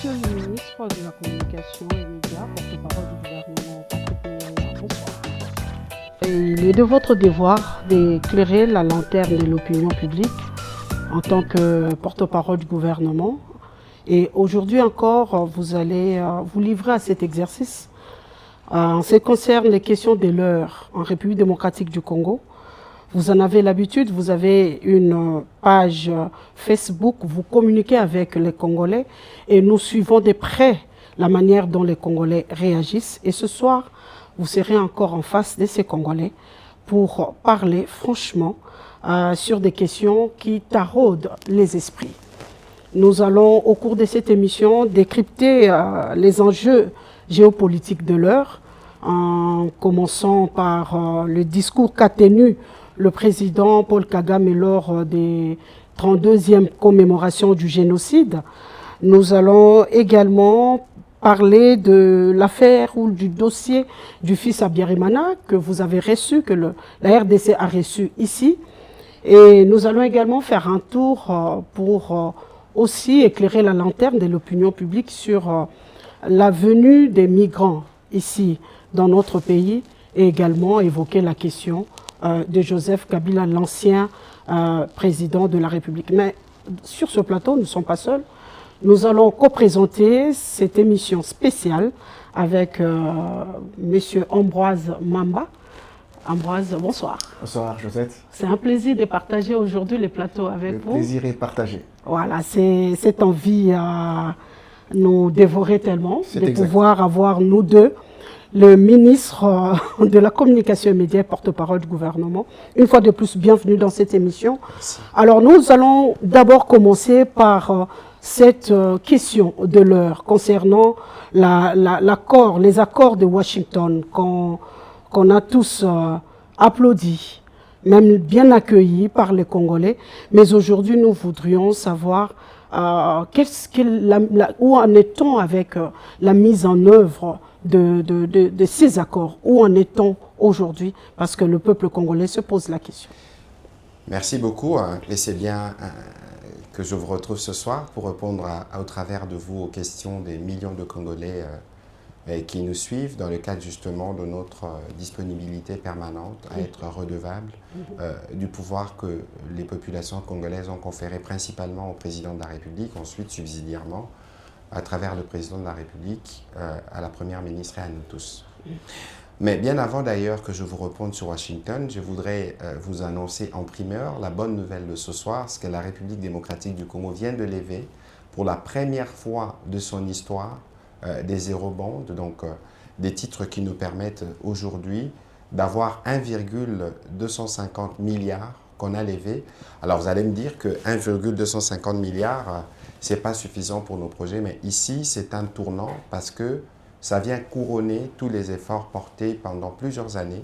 Monsieur le ministre de la Communication et Médias, porte-parole du gouvernement, Patrick Muyaya, bonsoir. Il est de votre devoir d'éclairer la lanterne de l'opinion publique en tant que porte-parole du gouvernement. Et aujourd'hui encore, vous allez vous livrer à cet exercice. En ce qui concerne les questions de l'heure en République démocratique du Congo, vous en avez l'habitude, vous avez une page Facebook, vous communiquez avec les Congolais et nous suivons de près la manière dont les Congolais réagissent. Et ce soir, vous serez encore en face de ces Congolais pour parler franchement sur des questions qui taraudent les esprits. Nous allons, au cours de cette émission, décrypter les enjeux géopolitiques de l'heure, en commençant par le discours qu'a tenu le président Paul Kagame lors des 32e commémorations du génocide. Nous allons également parler de l'affaire ou du dossier du fils Habyarimana que vous avez reçu, que la RDC a reçu ici. Et nous allons également faire un tour pour aussi éclairer la lanterne de l'opinion publique sur la venue des migrants ici dans notre pays et également évoquer la question de Joseph Kabila, l'ancien président de la République. Mais sur ce plateau, nous ne sommes pas seuls. Nous allons co-présenter cette émission spéciale avec M. Ambroise Mamba. Ambroise, bonsoir. Bonsoir, Josette. C'est un plaisir de partager aujourd'hui les plateaux avec vous. Le plaisir est partagé. Voilà, c'est cette envie à nous dévorer tellement, de pouvoir avoir nous deux, le ministre de la Communication et Médias, porte-parole du gouvernement. Une fois de plus, bienvenue dans cette émission. Merci. Alors, nous allons d'abord commencer par cette question de l'heure concernant les accords de Washington qu'on a tous applaudis, même bien accueillis par les Congolais. Mais aujourd'hui, nous voudrions savoir où en est-on avec la mise en œuvre de ces accords. Où en est-on aujourd'hui? Parce que le peuple congolais se pose la question. Merci beaucoup. Laissez bien que je vous retrouve ce soir pour répondre au travers de vous aux questions des millions de Congolais qui nous suivent dans le cadre justement de notre disponibilité permanente à être redevables du pouvoir que les populations congolaises ont conféré principalement au président de la République, ensuite subsidiairement à travers le président de la République, à la première ministre et à nous tous. Mais bien avant d'ailleurs que je vous réponde sur Washington, je voudrais vous annoncer en primeur la bonne nouvelle de ce soir, c'est que la République démocratique du Congo vient de lever pour la première fois de son histoire des eurobonds, donc des titres qui nous permettent aujourd'hui d'avoir 1,250 milliards qu'on a levé. Alors vous allez me dire que 1,250 milliards, ce n'est pas suffisant pour nos projets, mais ici c'est un tournant parce que ça vient couronner tous les efforts portés pendant plusieurs années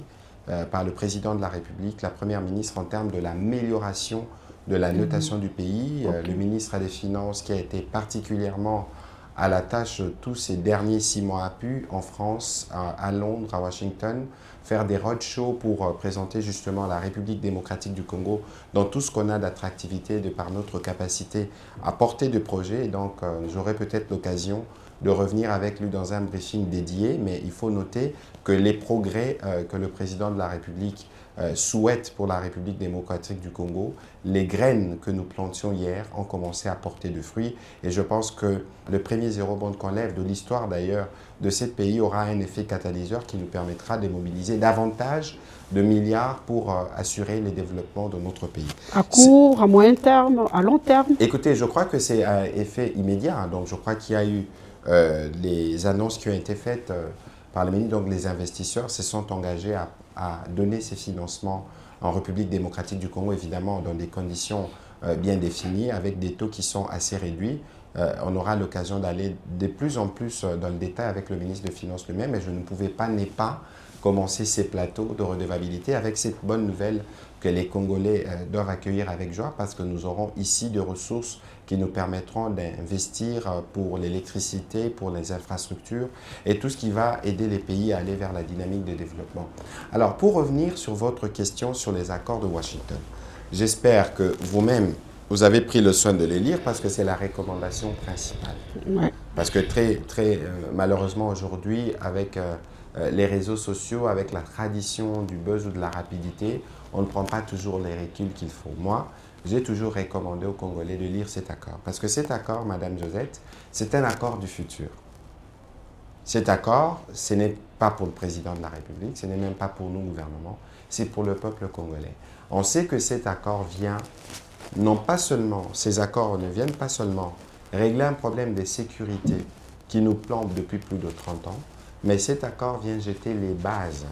par le président de la République, la première ministre en termes de l'amélioration de la notation du pays, le ministre des Finances qui a été particulièrement à la tâche tous ces derniers 6 mois a pu, en France, à Londres, à Washington, faire des roadshows pour présenter justement la République démocratique du Congo dans tout ce qu'on a d'attractivité de par notre capacité à porter de projets. Et donc, j'aurai peut-être l'occasion de revenir avec lui dans un briefing dédié, mais il faut noter que les progrès que le président de la République souhaite pour la République démocratique du Congo, les graines que nous plantions hier ont commencé à porter de fruits. Et je pense que le premier eurobond qu'on lève de l'histoire d'ailleurs de ce pays aura un effet catalyseur qui nous permettra de mobiliser davantage de milliards pour assurer le développement de notre pays. À court, à moyen terme, à long terme? Écoutez, je crois que c'est un effet immédiat. Donc je crois qu'il y a eu les annonces qui ont été faites par le ministre, donc les investisseurs se sont engagés à donner ces financements en République démocratique du Congo, évidemment dans des conditions bien définies, avec des taux qui sont assez réduits. On aura l'occasion d'aller de plus en plus dans le détail avec le ministre des Finances lui-même, mais je ne pouvais pas ne pas commencer ces plateaux de redevabilité avec cette bonne nouvelle que les Congolais doivent accueillir avec joie parce que nous aurons ici des ressources qui nous permettront d'investir pour l'électricité, pour les infrastructures et tout ce qui va aider les pays à aller vers la dynamique de développement. Alors, pour revenir sur votre question sur les accords de Washington, j'espère que vous-même, vous avez pris le soin de les lire parce que c'est la recommandation principale. Ouais. Parce que malheureusement aujourd'hui, avec les réseaux sociaux, avec la tradition du buzz ou de la rapidité, on ne prend pas toujours les reculs qu'il faut. Moi, j'ai toujours recommandé aux Congolais de lire cet accord. Parce que cet accord, Madame Josette, c'est un accord du futur. Cet accord, ce n'est pas pour le président de la République, ce n'est même pas pour nous, gouvernement, c'est pour le peuple congolais. On sait que cet accord vient, non pas seulement, ces accords ne viennent pas seulement régler un problème de sécurité qui nous plombe depuis plus de 30 ans, mais cet accord vient jeter les bases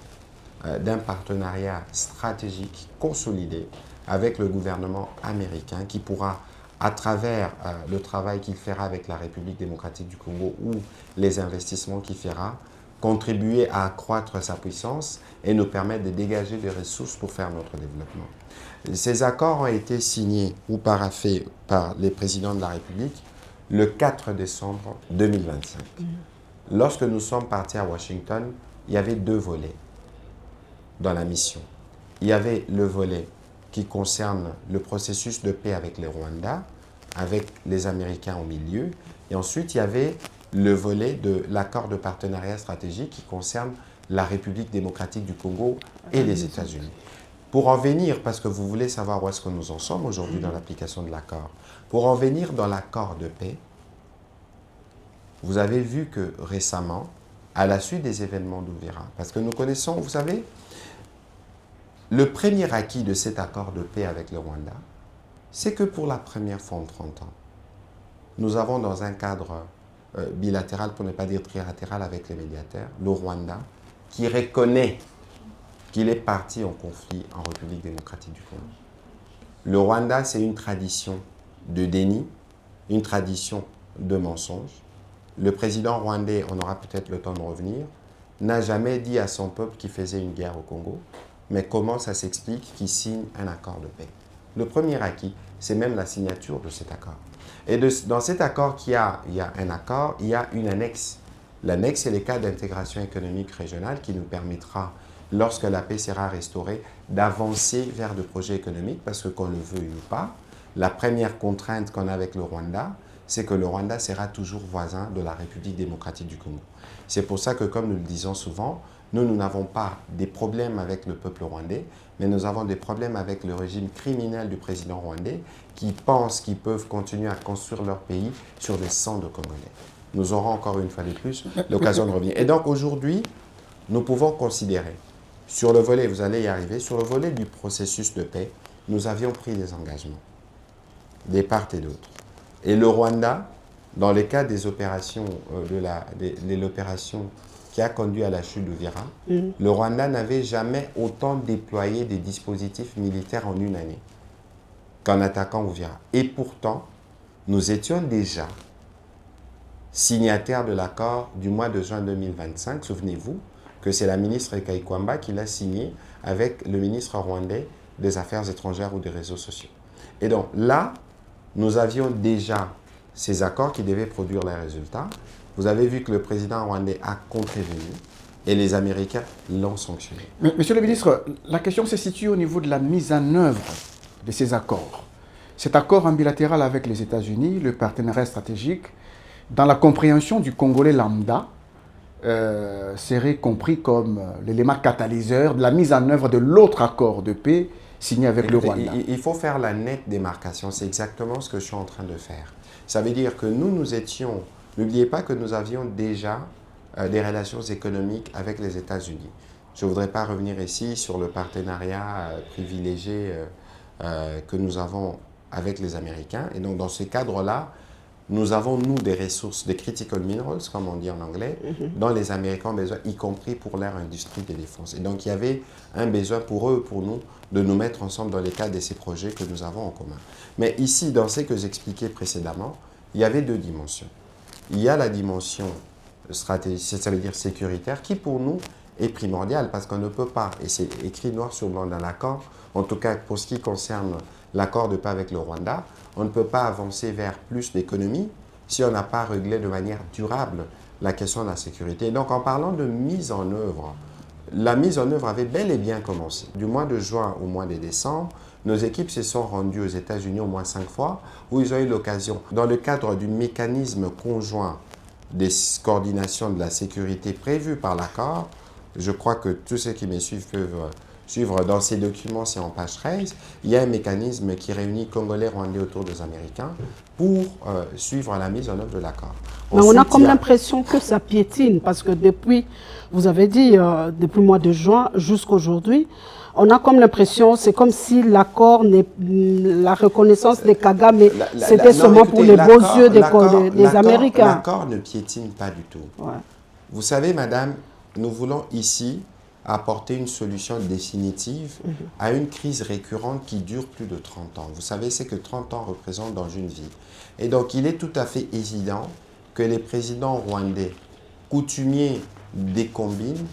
d'un partenariat stratégique consolidé avec le gouvernement américain qui pourra, à travers le travail qu'il fera avec la République démocratique du Congo ou les investissements qu'il fera, contribuer à accroître sa puissance et nous permettre de dégager des ressources pour faire notre développement. Ces accords ont été signés ou paraphés par les présidents de la République le 4 décembre 2025. Lorsque nous sommes partis à Washington, il y avait 2 volets dans la mission. Il y avait le volet qui concerne le processus de paix avec le Rwanda, avec les Américains au milieu. Et ensuite, il y avait le volet de l'accord de partenariat stratégique qui concerne la République démocratique du Congo et les États-Unis. Pour en venir, parce que vous voulez savoir où est-ce que nous en sommes aujourd'hui dans l'application de l'accord, pour en venir dans l'accord de paix, vous avez vu que récemment, à la suite des événements d'Uvira, parce que nous connaissons, vous savez, le premier acquis de cet accord de paix avec le Rwanda, c'est que pour la première fois en 30 ans, nous avons dans un cadre bilatéral, pour ne pas dire trilatéral avec les médiateurs, le Rwanda, qui reconnaît qu'il est parti en conflit en République démocratique du Congo. Le Rwanda, c'est une tradition de déni, une tradition de mensonge. Le président rwandais, on aura peut-être le temps de revenir, n'a jamais dit à son peuple qu'il faisait une guerre au Congo, mais comment ça s'explique qu'il signe un accord de paix. Le premier acquis, c'est même la signature de cet accord. Et dans cet accord, il y a un accord, il y a une annexe. L'annexe, c'est le cadre d'intégration économique régionale qui nous permettra, lorsque la paix sera restaurée, d'avancer vers des projets économiques, parce que qu'on le veuille ou pas, la première contrainte qu'on a avec le Rwanda, c'est que le Rwanda sera toujours voisin de la République démocratique du Congo. C'est pour ça que, comme nous le disons souvent, nous n'avons pas des problèmes avec le peuple rwandais, mais nous avons des problèmes avec le régime criminel du président rwandais qui pensent qu'ils peuvent continuer à construire leur pays sur des sangs de Congolais. Nous aurons encore une fois de plus l'occasion de revenir. Et donc aujourd'hui, nous pouvons considérer, sur le volet, vous allez y arriver, sur le volet du processus de paix, nous avions pris des engagements, des part et d'autre. Et le Rwanda, dans le cas des opérations, de l'opération qui a conduit à la chute d'Uvira, le Rwanda n'avait jamais autant déployé des dispositifs militaires en une année qu'en attaquant Uvira. Et pourtant, nous étions déjà signataires de l'accord du mois de juin 2025. Souvenez-vous que c'est la ministre Kaikwamba qui l'a signé avec le ministre rwandais des Affaires étrangères ou des réseaux sociaux. Et donc là, nous avions déjà ces accords qui devaient produire les résultats. Vous avez vu que le président rwandais a contrevenu et les Américains l'ont sanctionné. Mais, Monsieur le ministre, la question se situe au niveau de la mise en œuvre de ces accords. Cet accord en bilatéral avec les États-Unis, le partenariat stratégique, dans la compréhension du Congolais lambda, serait compris comme l'élément catalyseur de la mise en œuvre de l'autre accord de paix signé avec le Rwanda. Il faut faire la nette démarcation. C'est exactement ce que je suis en train de faire. Ça veut dire que nous étions... N'oubliez pas que nous avions déjà des relations économiques avec les États-Unis. Je ne voudrais pas revenir ici sur le partenariat privilégié que nous avons avec les Américains. Et donc, dans ce cadre-là, nous avons, nous, des ressources, des critical minerals, comme on dit en anglais, dont les Américains ont besoin, y compris pour leur industrie de défense. Et donc, il y avait un besoin pour eux, pour nous, de nous mettre ensemble dans les cadres de ces projets que nous avons en commun. Mais ici, dans ce que j'expliquais précédemment, il y avait 2 dimensions. Il y a la dimension stratégique, ça veut dire sécuritaire, qui pour nous est primordiale, parce qu'on ne peut pas, et c'est écrit noir sur blanc dans l'accord, en tout cas pour ce qui concerne l'accord de paix avec le Rwanda, on ne peut pas avancer vers plus d'économie si on n'a pas réglé de manière durable la question de la sécurité. Et donc en parlant de mise en œuvre, la mise en œuvre avait bel et bien commencé. Du mois de juin au mois de décembre, nos équipes se sont rendues aux États-Unis au moins 5 fois, où ils ont eu l'occasion, dans le cadre du mécanisme conjoint des coordinations de la sécurité prévues par l'accord. Je crois que tous ceux qui me suivent peuvent suivre dans ces documents, c'est en page 13, il y a un mécanisme qui réunit Congolais, Rwandais autour des Américains pour suivre la mise en œuvre de l'accord. Mais on a comme l'impression que ça piétine, parce que depuis, vous avez dit, depuis le mois de juin jusqu'à aujourd'hui, on a comme l'impression, c'est comme si l'accord, la reconnaissance des Kagame, c'était seulement pour les beaux yeux des Américains. L'accord ne piétine pas du tout. Ouais. Vous savez, madame, nous voulons ici apporter une solution définitive à une crise récurrente qui dure plus de 30 ans. Vous savez, c'est que 30 ans représentent dans une vie. Et donc, il est tout à fait évident que les présidents rwandais, coutumiers des combines,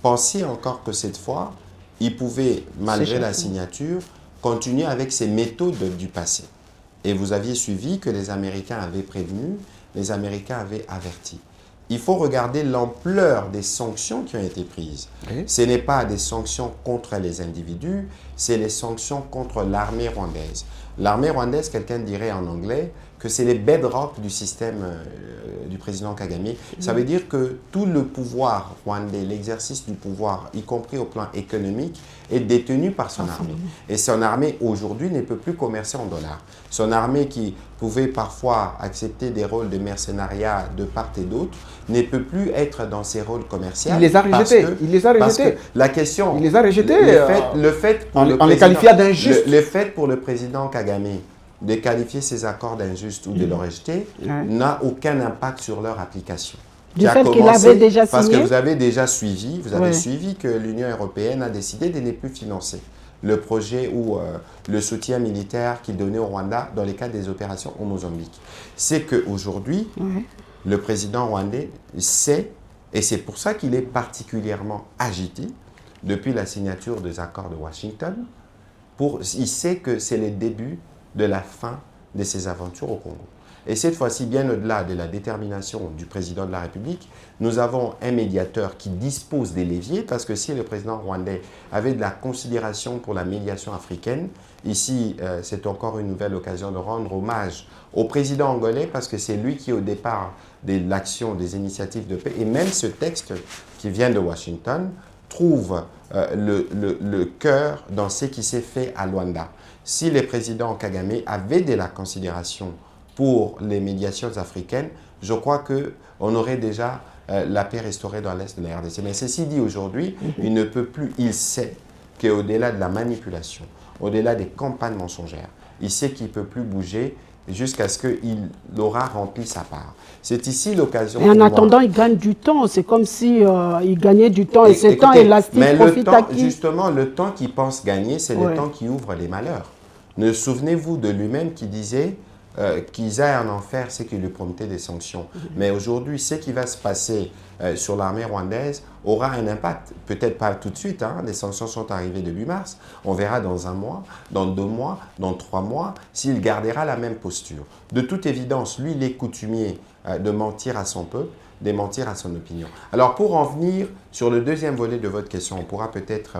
pensaient encore que cette fois, ils pouvaient, malgré la signature, continuer avec ces méthodes du passé. Et vous aviez suivi que les Américains avaient prévenu, les Américains avaient averti. Il faut regarder l'ampleur des sanctions qui ont été prises. Oui. Ce n'est pas des sanctions contre les individus, c'est les sanctions contre l'armée rwandaise. L'armée rwandaise, quelqu'un dirait en anglais que c'est les bedrock du système du président Kagame. Oui. Ça veut dire que tout le pouvoir rwandais, l'exercice du pouvoir, y compris au plan économique, est détenu par son armée. Et son armée, aujourd'hui, ne peut plus commercer en dollars. Son armée qui pouvait parfois accepter des rôles de mercenariat de part et d'autre, ne peut plus être dans ces rôles commerciaux. Il les a rejetés. Il les a rejetés. Parce que la question... Il les a rejetés. Le fait les qualifiant d'injustes. Le fait pour le président Kagame de qualifier ces accords d'injustes ou de les rejeter n'a aucun impact sur leur application. Du fait qu'il avait déjà signé. Parce que vous avez déjà suivi, suivi que l'Union européenne a décidé de ne plus financer le projet ou le soutien militaire qu'il donnait au Rwanda dans le cadre des opérations au Mozambique. C'est qu'aujourd'hui, le président rwandais sait, et c'est pour ça qu'il est particulièrement agité depuis la signature des accords de Washington, il sait que c'est le début de la fin de ses aventures au Congo. Et cette fois-ci, bien au-delà de la détermination du président de la République, nous avons un médiateur qui dispose des leviers, parce que si le président rwandais avait de la considération pour la médiation africaine, ici, c'est encore une nouvelle occasion de rendre hommage au président angolais, parce que c'est lui qui, au départ de l'action des initiatives de paix, et même ce texte qui vient de Washington, trouve le cœur dans ce qui s'est fait à Luanda. Si le président Kagame avait de la considération pour les médiations africaines, je crois qu'on aurait déjà la paix restaurée dans l'Est de la RDC. Mais ceci dit, aujourd'hui, il ne peut plus, il sait qu'au-delà de la manipulation, au-delà des campagnes mensongères, il sait qu'il ne peut plus bouger jusqu'à ce qu'il aura rempli sa part. C'est ici l'occasion. Et en attendant, il gagne du temps. C'est comme si il gagnait du temps. Et ce temps élastique profite à qui? Justement, le temps qu'il pense gagner, c'est le temps qui ouvre les malheurs. Ne souvenez-vous de lui-même qui disait qu'ils aillent en enfer, c'est qu'il lui promettait des sanctions. Mais aujourd'hui, ce qui va se passer sur l'armée rwandaise aura un impact. Peut-être pas tout de suite, hein. Les sanctions sont arrivées début mars. On verra dans 1 mois, dans 2 mois, dans 3 mois, s'il gardera la même posture. De toute évidence, lui, il est coutumier de mentir à son peuple, de mentir à son opinion. Alors, pour en venir sur le deuxième volet de votre question, on pourra peut-être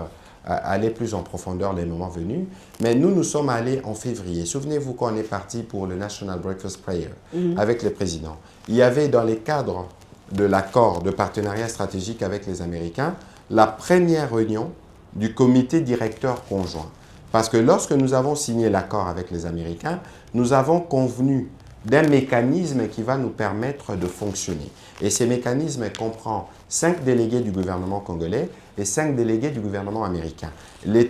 aller plus en profondeur les moments venus. Mais nous sommes allés en février. Souvenez-vous quand on est parti pour le National Breakfast Prayer avec le président. Il y avait dans les cadres de l'accord de partenariat stratégique avec les Américains, la première réunion du comité directeur conjoint. Parce que lorsque nous avons signé l'accord avec les Américains, nous avons convenu d'un mécanisme qui va nous permettre de fonctionner. Et ces mécanismes comprennent 5 délégués du gouvernement congolais et 5 délégués du gouvernement américain. Le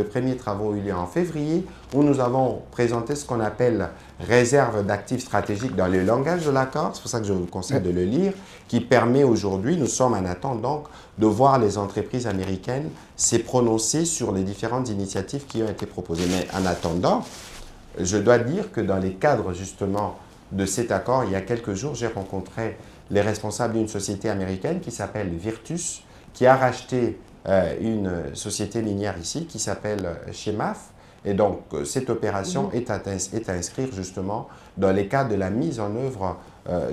premier travaux eu lieu en février, où nous avons présenté ce qu'on appelle réserve d'actifs stratégiques dans le langage de l'accord, c'est pour ça que je vous conseille de le lire, qui permet aujourd'hui, nous sommes en attente donc, de voir les entreprises américaines se prononcer sur les différentes initiatives qui ont été proposées. Mais en attendant, je dois dire que dans les cadres justement de cet accord, il y a quelques jours, j'ai rencontré les responsables d'une société américaine qui s'appelle Virtus, qui a racheté une société minière ici qui s'appelle Chemaf Et donc, cette opération est à inscrire justement dans les cadres de la mise en œuvre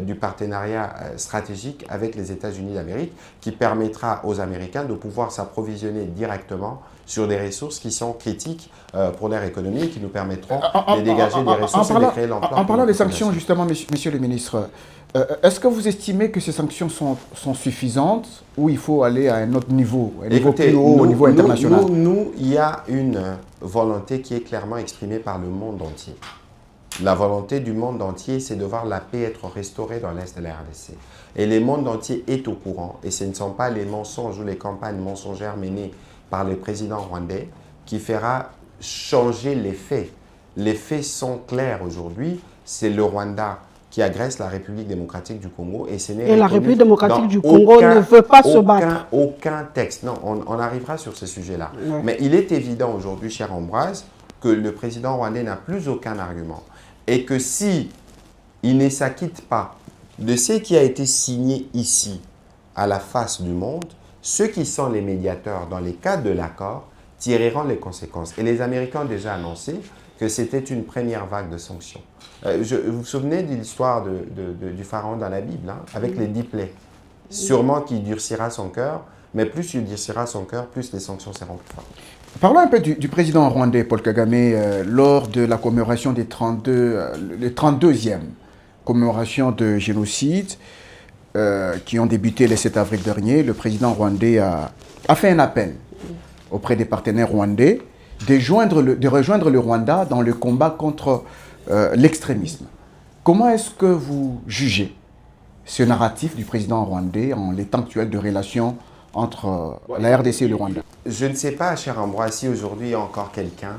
du partenariat stratégique avec les États-Unis d'Amérique, qui permettra aux Américains de pouvoir s'approvisionner directement sur des ressources qui sont critiques pour leur économie et qui nous permettront de dégager des ressources et de créer l'emploi. En parlant des sanctions, justement, monsieur le ministre, est-ce que vous estimez que ces sanctions sont suffisantes ou il faut aller à un autre niveau, Écoutez, plus haut, au niveau international? Il y a une volonté qui est clairement exprimée par le monde entier. La volonté du monde entier, c'est de voir la paix être restaurée dans l'Est de la RDC. Et le monde entier est au courant. Et ce ne sont pas les mensonges ou les campagnes mensongères menées par le président rwandais qui fera changer les faits. Les faits sont clairs aujourd'hui. C'est le Rwanda qui agresse la République démocratique du Congo. Et la République démocratique du Congo ne veut pas se battre. Aucun texte. Non, on arrivera sur ce sujet-là. Ouais. Mais il est évident aujourd'hui, cher Ambroise, que le président rwandais n'a plus aucun argument. Et que si il ne s'acquitte pas de ce qui a été signé ici, à la face du monde, ceux qui sont les médiateurs dans les cadres de l'accord tireront les conséquences. Et les Américains ont déjà annoncé que c'était une première vague de sanctions. Vous vous souvenez de l'histoire du pharaon dans la Bible, hein, avec les 10 plaies. Sûrement qu'il durcira son cœur, mais plus il durcira son cœur, plus les sanctions seront plus fortes. Parlons un peu du président rwandais Paul Kagame lors de la commémoration des 32e commémoration de génocide qui ont débuté le 7 avril dernier. Le président rwandais a fait un appel auprès des partenaires rwandais de rejoindre le Rwanda dans le combat contre l'extrémisme. Comment est-ce que vous jugez ce narratif du président rwandais en l'état actuel de relations entre la RDC et le Rwanda? Je ne sais pas, cher Ambroise, si aujourd'hui il y a encore quelqu'un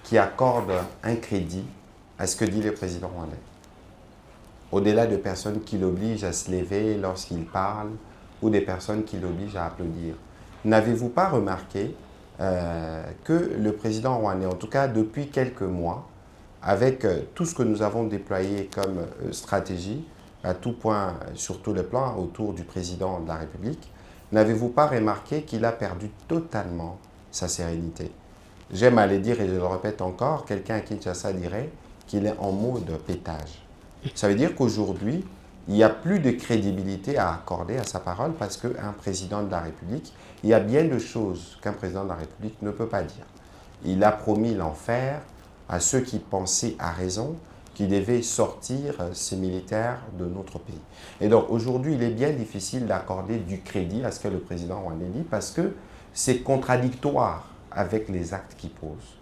qui accorde un crédit à ce que dit le président rwandais. Au-delà de personnes qui l'obligent à se lever lorsqu'il parle ou des personnes qui l'obligent à applaudir. N'avez-vous pas remarqué que le président rwandais, en tout cas depuis quelques mois, avec tout ce que nous avons déployé comme stratégie, à tout point, sur tout le plan, autour du président de la République, n'avez-vous pas remarqué qu'il a perdu totalement sa sérénité? J'aime à le dire et je le répète encore, quelqu'un à Kinshasa dirait qu'il est en mode pétage. Ça veut dire qu'aujourd'hui, il n'y a plus de crédibilité à accorder à sa parole parce qu'un président de la République, il y a bien de choses qu'un président de la République ne peut pas dire. Il a promis l'enfer à ceux qui pensaient à raison qui devaient sortir ces militaires de notre pays. Et donc aujourd'hui, il est bien difficile d'accorder du crédit à ce que le président rwandais dit parce que c'est contradictoire avec les actes qu'il pose.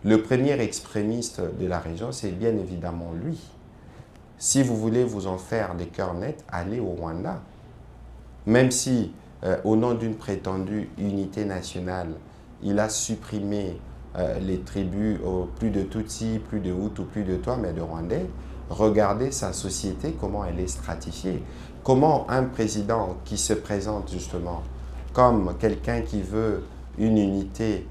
Le premier extrémiste de la région, c'est bien évidemment lui. Si vous voulez vous en faire des cœurs nets, allez au Rwanda. Même si, au nom d'une prétendue unité nationale, il a supprimé les tribus, plus de Tutsi, plus de Hutu, plus de toi, mais de Rwandais, regardez sa société, comment elle est stratifiée. Comment un président qui se présente justement comme quelqu'un qui veut une unité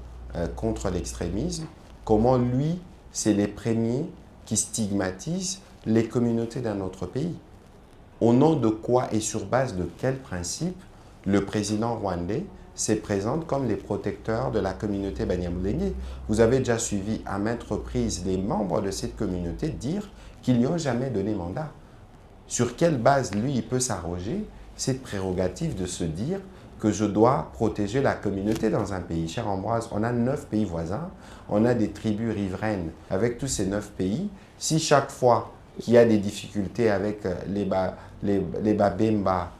contre l'extrémisme, comment lui, c'est les premiers qui stigmatisent les communautés d'un autre pays. Au nom de quoi et sur base de quel principe le président rwandais se présente comme les protecteurs de la communauté Banyamulenge? Vous avez déjà suivi à maintes reprises les membres de cette communauté dire qu'ils n'y ont jamais donné mandat. Sur quelle base, lui, il peut s'arroger cette prérogative de se dire que je dois protéger la communauté dans un pays? Cher Ambroise, on a 9 pays voisins, on a des tribus riveraines avec tous ces 9 pays. Si chaque fois qu'il y a des difficultés avec les Babemba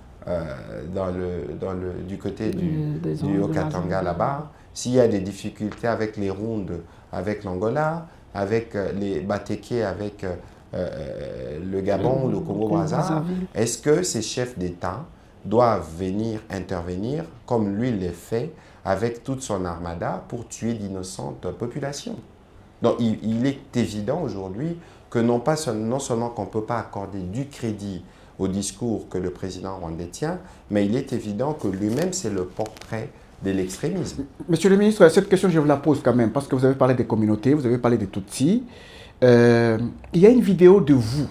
du côté du Haut-Katanga là-bas, s'il y a des difficultés avec les Rondes, avec l'Angola, avec les Bateke, avec le Gabon, le Congo-Brazzaville, est-ce que ces chefs d'État doivent venir intervenir comme lui le fait avec toute son armada pour tuer d'innocentes populations? Donc il est évident aujourd'hui que non seulement qu'on ne peut pas accorder du crédit au discours que le président rwandais tient, mais il est évident que lui-même, c'est le portrait de l'extrémisme. Monsieur le ministre, cette question, je vous la pose quand même, parce que vous avez parlé des communautés, vous avez parlé des Tutsis. Il y a une vidéo de vous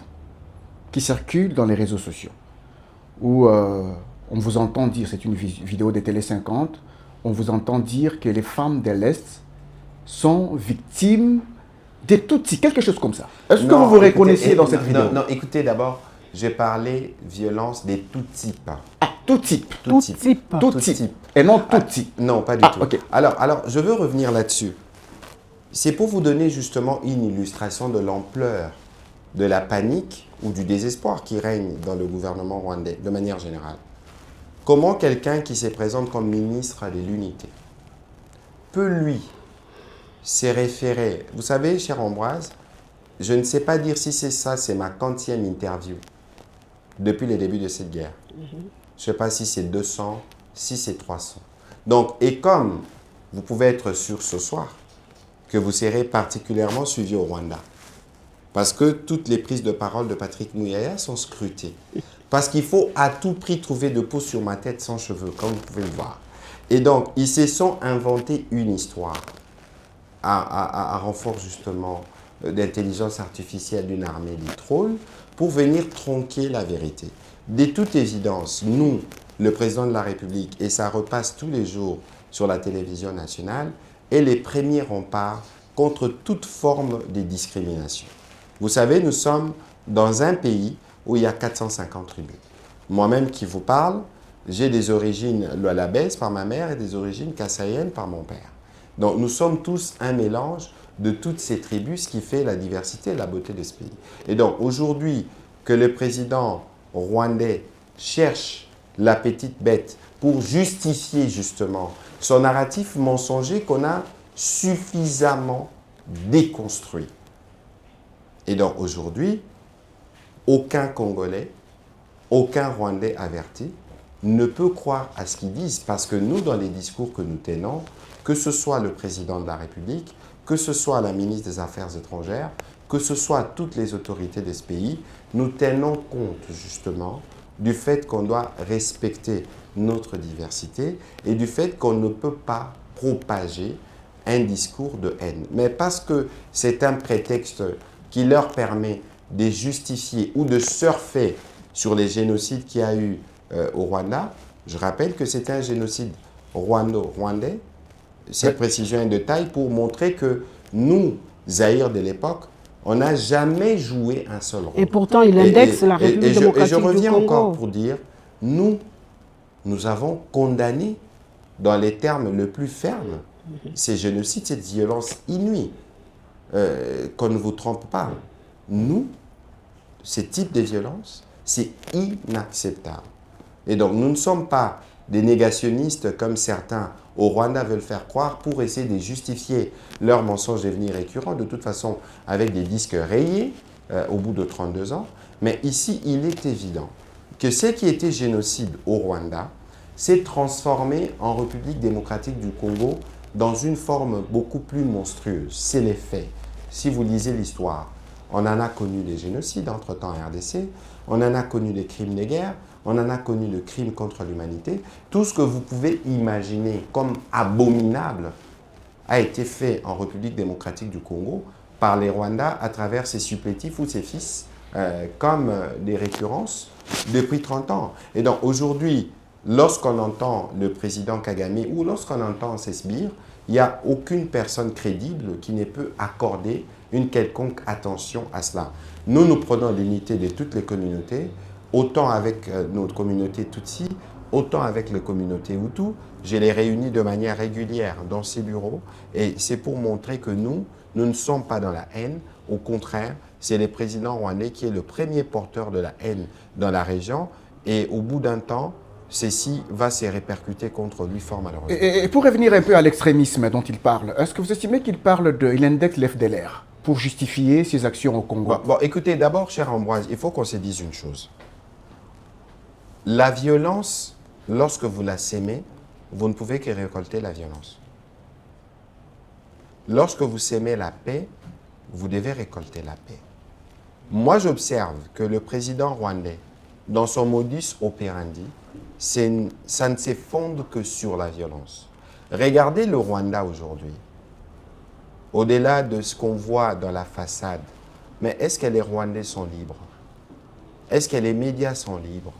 qui circule dans les réseaux sociaux, où on vous entend dire, c'est une vidéo de Télé 50, on vous entend dire que les femmes de l'Est sont victimes des Tutsis, quelque chose comme ça. Est-ce que Non, vous vous écoutez, reconnaissiez dans cette non, vidéo? non, écoutez d'abord, j'ai parlé violence des tout types. Ah, tout type. Tout type. type. Tout Tout type. type. Et non tout type. Non, pas du tout. Ok. Alors, je veux revenir là-dessus. C'est pour vous donner justement une illustration de l'ampleur de la panique ou du désespoir qui règne dans le gouvernement rwandais, de manière générale. Comment quelqu'un qui se présente comme ministre de l'unité peut, lui, se référer. Vous savez, cher Ambroise, je ne sais pas dire si c'est ça, c'est ma 40e interview depuis le début de cette guerre. Je ne sais pas si c'est 200, si c'est 300. Donc, et comme vous pouvez être sûr ce soir que vous serez particulièrement suivi au Rwanda, parce que toutes les prises de parole de Patrick Muyaya sont scrutées. Parce qu'il faut à tout prix trouver de peau sur ma tête sans cheveux, comme vous pouvez le voir. Et donc, ils se sont inventés une histoire à renfort justement d'intelligence artificielle d'une armée des trolls pour venir tronquer la vérité. De toute évidence, nous, le président de la République, et ça repasse tous les jours sur la télévision nationale, est les premiers remparts contre toute forme de discrimination. Vous savez, nous sommes dans un pays où il y a 450 tribus. Moi-même qui vous parle, j'ai des origines lualabès par ma mère et des origines kassaïennes par mon père. Donc nous sommes tous un mélange de toutes ces tribus, ce qui fait la diversité et la beauté de ce pays. Et donc aujourd'hui, que le président rwandais cherche la petite bête pour justifier justement son narratif mensonger qu'on a suffisamment déconstruit. Et donc aujourd'hui, aucun Congolais, aucun Rwandais averti ne peut croire à ce qu'ils disent, parce que nous, dans les discours que nous tenons, que ce soit le président de la République, que ce soit la ministre des Affaires étrangères, que ce soit toutes les autorités de ce pays, nous tenons compte justement du fait qu'on doit respecter notre diversité et du fait qu'on ne peut pas propager un discours de haine. Mais parce que c'est un prétexte qui leur permet de justifier ou de surfer sur les génocides qu'il y a eu au Rwanda. Je rappelle que c'était un génocide rwandais. Cette précision est de taille pour montrer que nous, Zaïre de l'époque, on n'a jamais joué un seul rôle. Et pourtant, il indexe la République démocratique du Congo. Et je reviens encore pour dire, nous avons condamné dans les termes les plus fermes ces génocides, cette violence inouïe. Qu'on ne vous trompe pas. Nous, ce type de violence, c'est inacceptable. Et donc, nous ne sommes pas des négationnistes comme certains au Rwanda veulent faire croire pour essayer de justifier leurs mensonges devenus récurrents, de toute façon avec des disques rayés au bout de 32 ans. Mais ici, il est évident que ce qui était génocide au Rwanda s'est transformé en République démocratique du Congo dans une forme beaucoup plus monstrueuse. C'est les faits. Si vous lisez l'histoire, on en a connu des génocides entre-temps en RDC, on en a connu des crimes de guerre, on en a connu le crime contre l'humanité. Tout ce que vous pouvez imaginer comme abominable a été fait en République démocratique du Congo par les Rwandais à travers ses supplétifs ou ses fils, comme des récurrences depuis 30 ans. Et donc aujourd'hui, lorsqu'on entend le président Kagame ou lorsqu'on entend ces sbires, il n'y a aucune personne crédible qui ne peut accorder une quelconque attention à cela. Nous prenons l'unité de toutes les communautés, autant avec notre communauté Tutsi, autant avec les communautés Hutu. Je les réunis de manière régulière dans ces bureaux et c'est pour montrer que nous ne sommes pas dans la haine. Au contraire, c'est le président rwandais qui est le premier porteur de la haine dans la région et au bout d'un temps, ceci va se répercuter contre lui fort malheureusement. Et pour revenir un peu à l'extrémisme dont il parle, est-ce que vous estimez qu'il indexe l'FDLR pour justifier ses actions au Congo? Bon, écoutez, d'abord, cher Ambroise, il faut qu'on se dise une chose. La violence, lorsque vous la sémez, vous ne pouvez que récolter la violence. Lorsque vous sémez la paix, vous devez récolter la paix. Moi, j'observe que le président rwandais, dans son modus operandi, ça ne se fonde que sur la violence. Regardez le Rwanda aujourd'hui. Au-delà de ce qu'on voit dans la façade, mais est-ce que les Rwandais sont libres? Est-ce que les médias sont libres?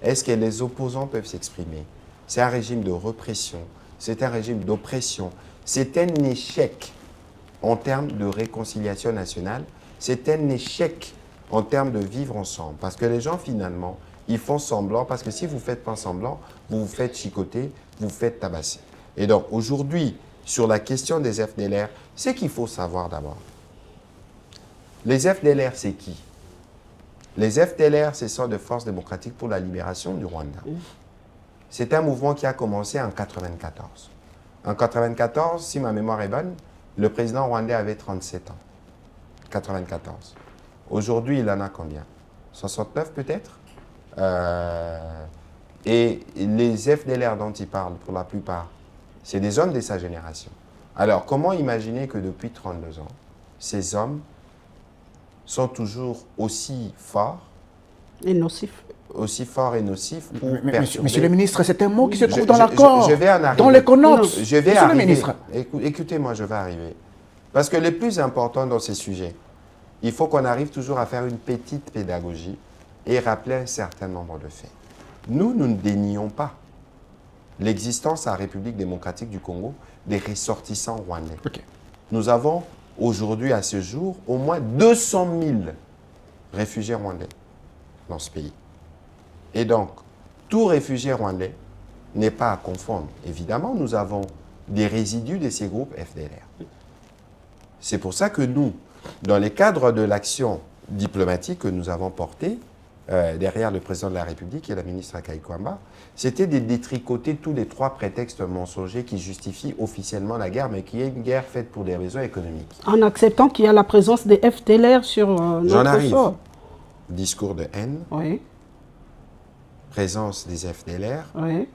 Est-ce que les opposants peuvent s'exprimer? C'est un régime de répression, c'est un régime d'oppression, c'est un échec en termes de réconciliation nationale, c'est un échec en termes de vivre ensemble. Parce que les gens, finalement, ils font semblant, parce que si vous ne faites pas semblant, vous vous faites chicoter, vous vous faites tabasser. Et donc, aujourd'hui, sur la question des FDLR, c'est qu'il faut savoir d'abord. Les FDLR, c'est qui? Les FDLR, ce sont des forces démocratiques pour la libération du Rwanda. C'est un mouvement qui a commencé en 1994. En 1994, si ma mémoire est bonne, le président rwandais avait 37 ans. 1994. Aujourd'hui, il en a combien? 69 peut-être? Et les FDLR dont il parle, pour la plupart, c'est des hommes de sa génération. Alors, comment imaginer que depuis 32 ans, ces hommes sont toujours aussi forts Et nocif. Aussi forts et nocifs pour perturber. Monsieur le ministre, c'est un mot qui se trouve dans l'accord, je vais en arriver. dans les connotes. Je vais Monsieur arriver. le ministre. Écoutez-moi, je vais arriver. Parce que le plus important dans ces sujets, il faut qu'on arrive toujours à faire une petite pédagogie et rappeler un certain nombre de faits. Nous ne dénions pas l'existence à la République démocratique du Congo des ressortissants rwandais. Okay. Nous avons aujourd'hui, à ce jour, au moins 200 000 réfugiés rwandais dans ce pays. Et donc, tout réfugié rwandais n'est pas à confondre. Évidemment, nous avons des résidus de ces groupes FDLR. C'est pour ça que nous, dans le cadre de l'action diplomatique que nous avons portée, derrière le président de la République et la ministre Kaikwamba, c'était de détricoter tous les 3 prétextes mensongers qui justifient officiellement la guerre, mais qui est une guerre faite pour des raisons économiques. En acceptant qu'il y a la présence des FDLR sur notre J'en arrive. sol. Discours de haine, Oui, présence des FDLR, oui.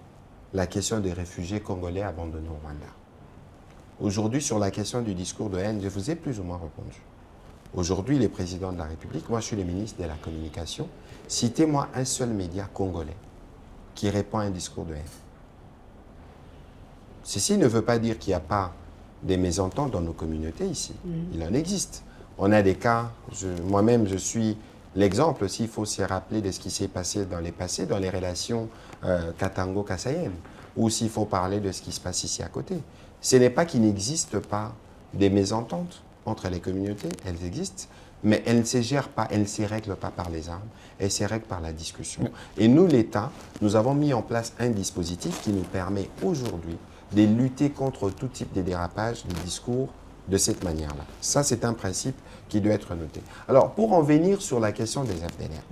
la question des réfugiés congolais abandonnés au Rwanda. Aujourd'hui, sur la question du discours de haine, je vous ai plus ou moins répondu. Aujourd'hui, les présidents de la République, moi je suis le ministre de la Communication, citez-moi un seul média congolais qui répond à un discours de haine. Ceci ne veut pas dire qu'il n'y a pas des mésententes dans nos communautés ici. Il en existe. On a des cas, moi-même je suis l'exemple, s'il faut se rappeler de ce qui s'est passé dans les relations Katango-Kassayen, ou s'il faut parler de ce qui se passe ici à côté. Ce n'est pas qu'il n'existe pas des mésententes entre les communautés, elles existent, mais elles ne se gèrent pas, elles ne se règlent pas par les armes, elles se règlent par la discussion. Et nous, l'État, nous avons mis en place un dispositif qui nous permet aujourd'hui de lutter contre tout type de dérapage de discours de cette manière-là. Ça, c'est un principe qui doit être noté. Alors, pour en venir sur la question des FDLR,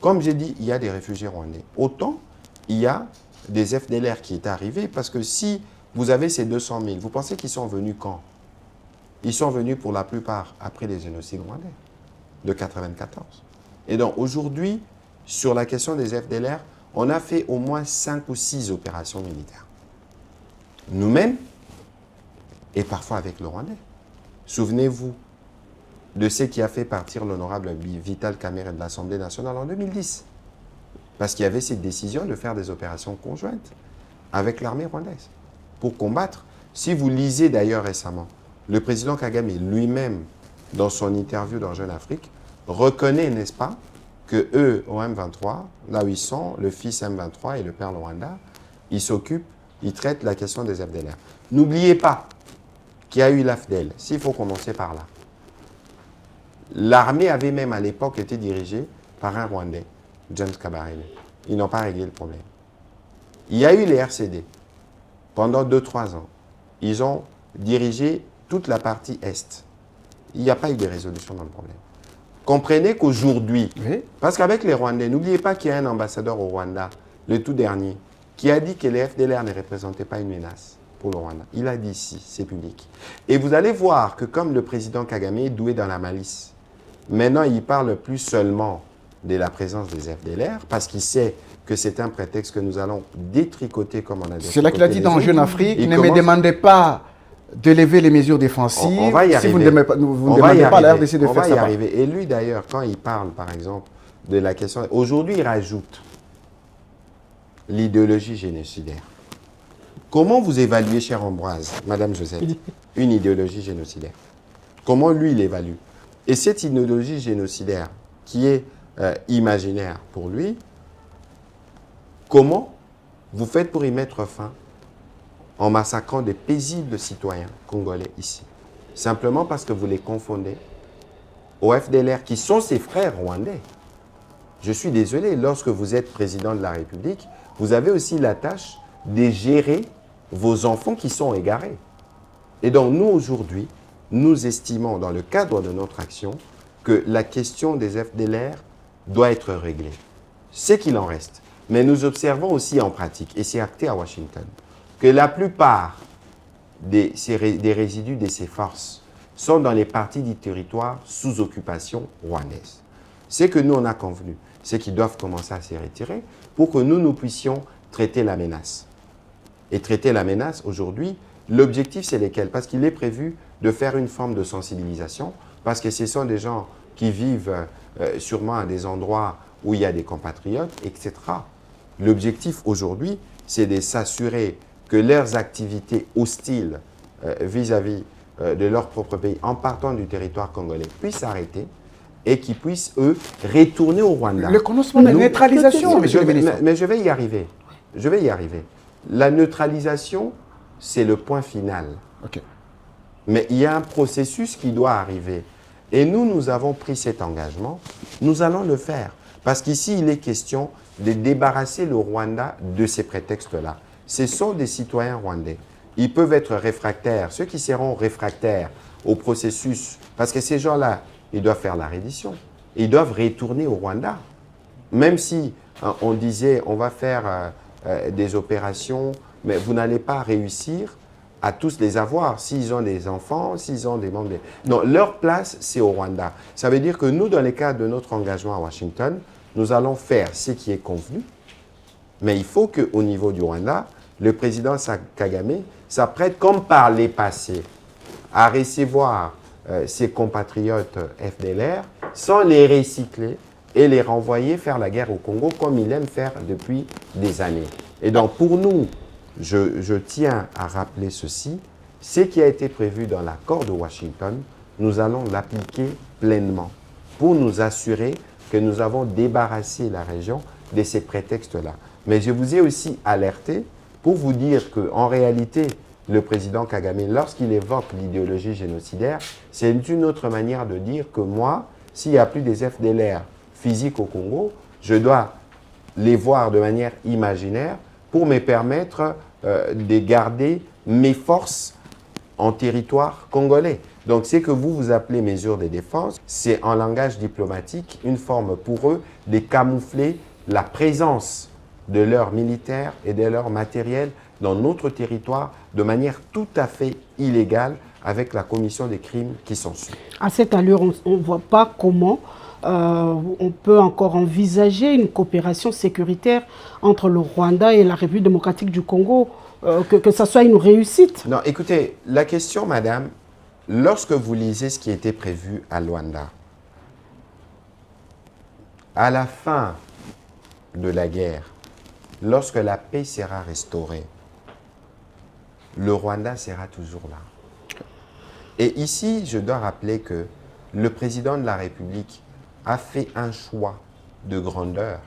comme j'ai dit, il y a des réfugiés rwandais. Autant, il y a des FDLR qui étaient arrivés, parce que si vous avez ces 200 000, vous pensez qu'ils sont venus quand? Ils sont venus pour la plupart après les génocides rwandais de 1994. Et donc aujourd'hui, sur la question des FDLR, on a fait au moins 5 ou 6 opérations militaires. Nous-mêmes, et parfois avec le Rwandais. Souvenez-vous de ce qui a fait partir l'honorable Vital Kamerhe de l'Assemblée nationale en 2010. Parce qu'il y avait cette décision de faire des opérations conjointes avec l'armée rwandaise pour combattre. Si vous lisez d'ailleurs récemment, le président Kagame lui-même, dans son interview dans Jeune Afrique, reconnaît, n'est-ce pas, que eux, au M23, là où ils sont, le fils M23 et le père Rwanda, ils s'occupent, ils traitent la question des FDLR. N'oubliez pas qu'il y a eu l'AFDEL, s'il faut commencer par là. L'armée avait même à l'époque été dirigée par un Rwandais, James Kabarebe. Ils n'ont pas réglé le problème. Il y a eu les RCD. Pendant 2-3 ans, ils ont dirigé toute la partie Est. Il n'y a pas eu de résolution dans le problème. Comprenez qu'aujourd'hui, Oui. parce qu'avec les Rwandais, n'oubliez pas qu'il y a un ambassadeur au Rwanda, le tout dernier, qui a dit que les FDLR ne représentaient pas une menace pour le Rwanda. Il a dit ici, c'est public. Et vous allez voir que comme le président Kagame est doué dans la malice, maintenant il parle plus seulement de la présence des FDLR, parce qu'il sait que c'est un prétexte que nous allons détricoter comme on a détricoté. C'est là qu'il a dit dans les Jeune autres. Afrique, Il ne me commence- demandez pas de lever les mesures défensives. On va y si arriver. vous ne demandez pas, vous ne On va y demandez pas à la arriver. RDC de On faire va y ça. part. arriver. Et lui, d'ailleurs, quand il parle, par exemple, de la question... Aujourd'hui, il rajoute l'idéologie génocidaire. Comment vous évaluez, chère Ambroise, Madame Josette, une idéologie génocidaire? Comment lui, il évalue? Et cette idéologie génocidaire, qui est imaginaire pour lui, comment vous faites pour y mettre fin en massacrant des paisibles citoyens congolais ici? simplement parce que vous les confondez au FDLR, qui sont ses frères rwandais. Je suis désolé, lorsque vous êtes président de la République, vous avez aussi la tâche de gérer vos enfants qui sont égarés. Et donc nous, aujourd'hui, nous estimons, dans le cadre de notre action, que la question des FDLR doit être réglée. C'est qu'il en reste. Mais nous observons aussi en pratique, et c'est acté à Washington, que la plupart des résidus de ces forces sont dans les parties du territoire sous occupation rwandaise. Ce que nous, on a convenu, c'est qu'ils doivent commencer à se retirer pour que nous puissions traiter la menace. Et traiter la menace, aujourd'hui, l'objectif, c'est lesquels? Parce qu'il est prévu de faire une forme de sensibilisation, parce que ce sont des gens qui vivent sûrement à des endroits où il y a des compatriotes, etc. L'objectif, aujourd'hui, c'est de s'assurer que leurs activités hostiles vis-à-vis de leur propre pays, en partant du territoire congolais, puissent s'arrêter et qu'ils puissent, eux, retourner au Rwanda. Le commencement de la neutralisation, monsieur le ministre. Mais je vais y arriver. Je vais y arriver. La neutralisation, c'est le point final. Okay. Mais il y a un processus qui doit arriver. Et nous avons pris cet engagement. Nous allons le faire. Parce qu'ici, il est question de débarrasser le Rwanda de ces prétextes-là. Ce sont des citoyens rwandais. Ils peuvent être réfractaires. Ceux qui seront réfractaires au processus, parce que ces gens-là, ils doivent faire la reddition. Ils doivent retourner au Rwanda. Même si on disait, on va faire des opérations, mais vous n'allez pas réussir à tous les avoir. S'ils ont des enfants, s'ils ont des membres... Non, leur place, c'est au Rwanda. Ça veut dire que nous, dans le cadre de notre engagement à Washington, nous allons faire ce qui est convenu. Mais il faut qu'au niveau du Rwanda, le président Kagame s'apprête, comme par les passés, à recevoir ses compatriotes FDLR sans les recycler et les renvoyer faire la guerre au Congo comme il aime faire depuis des années. Et donc pour nous, je tiens à rappeler ceci, ce qui a été prévu dans l'accord de Washington, nous allons l'appliquer pleinement pour nous assurer que nous avons débarrassé la région de ces prétextes-là. Mais je vous ai aussi alerté pour vous dire qu'en réalité, le président Kagame, lorsqu'il évoque l'idéologie génocidaire, c'est une autre manière de dire que moi, s'il n'y a plus des FDLR physiques au Congo, je dois les voir de manière imaginaire pour me permettre de garder mes forces en territoire congolais. Donc, ce que vous appelez mesures de défense, c'est en langage diplomatique une forme pour eux de camoufler la présence de leurs militaires et de leur matériel dans notre territoire de manière tout à fait illégale avec la commission des crimes qui sont suivis. À cette allure, on ne voit pas comment on peut encore envisager une coopération sécuritaire entre le Rwanda et la République démocratique du Congo, que ça soit une réussite. Non, écoutez, la question, madame, lorsque vous lisez ce qui était prévu à Luanda, à la fin de la guerre, lorsque la paix sera restaurée, le Rwanda sera toujours là. Et ici, je dois rappeler que le président de la République a fait un choix de grandeur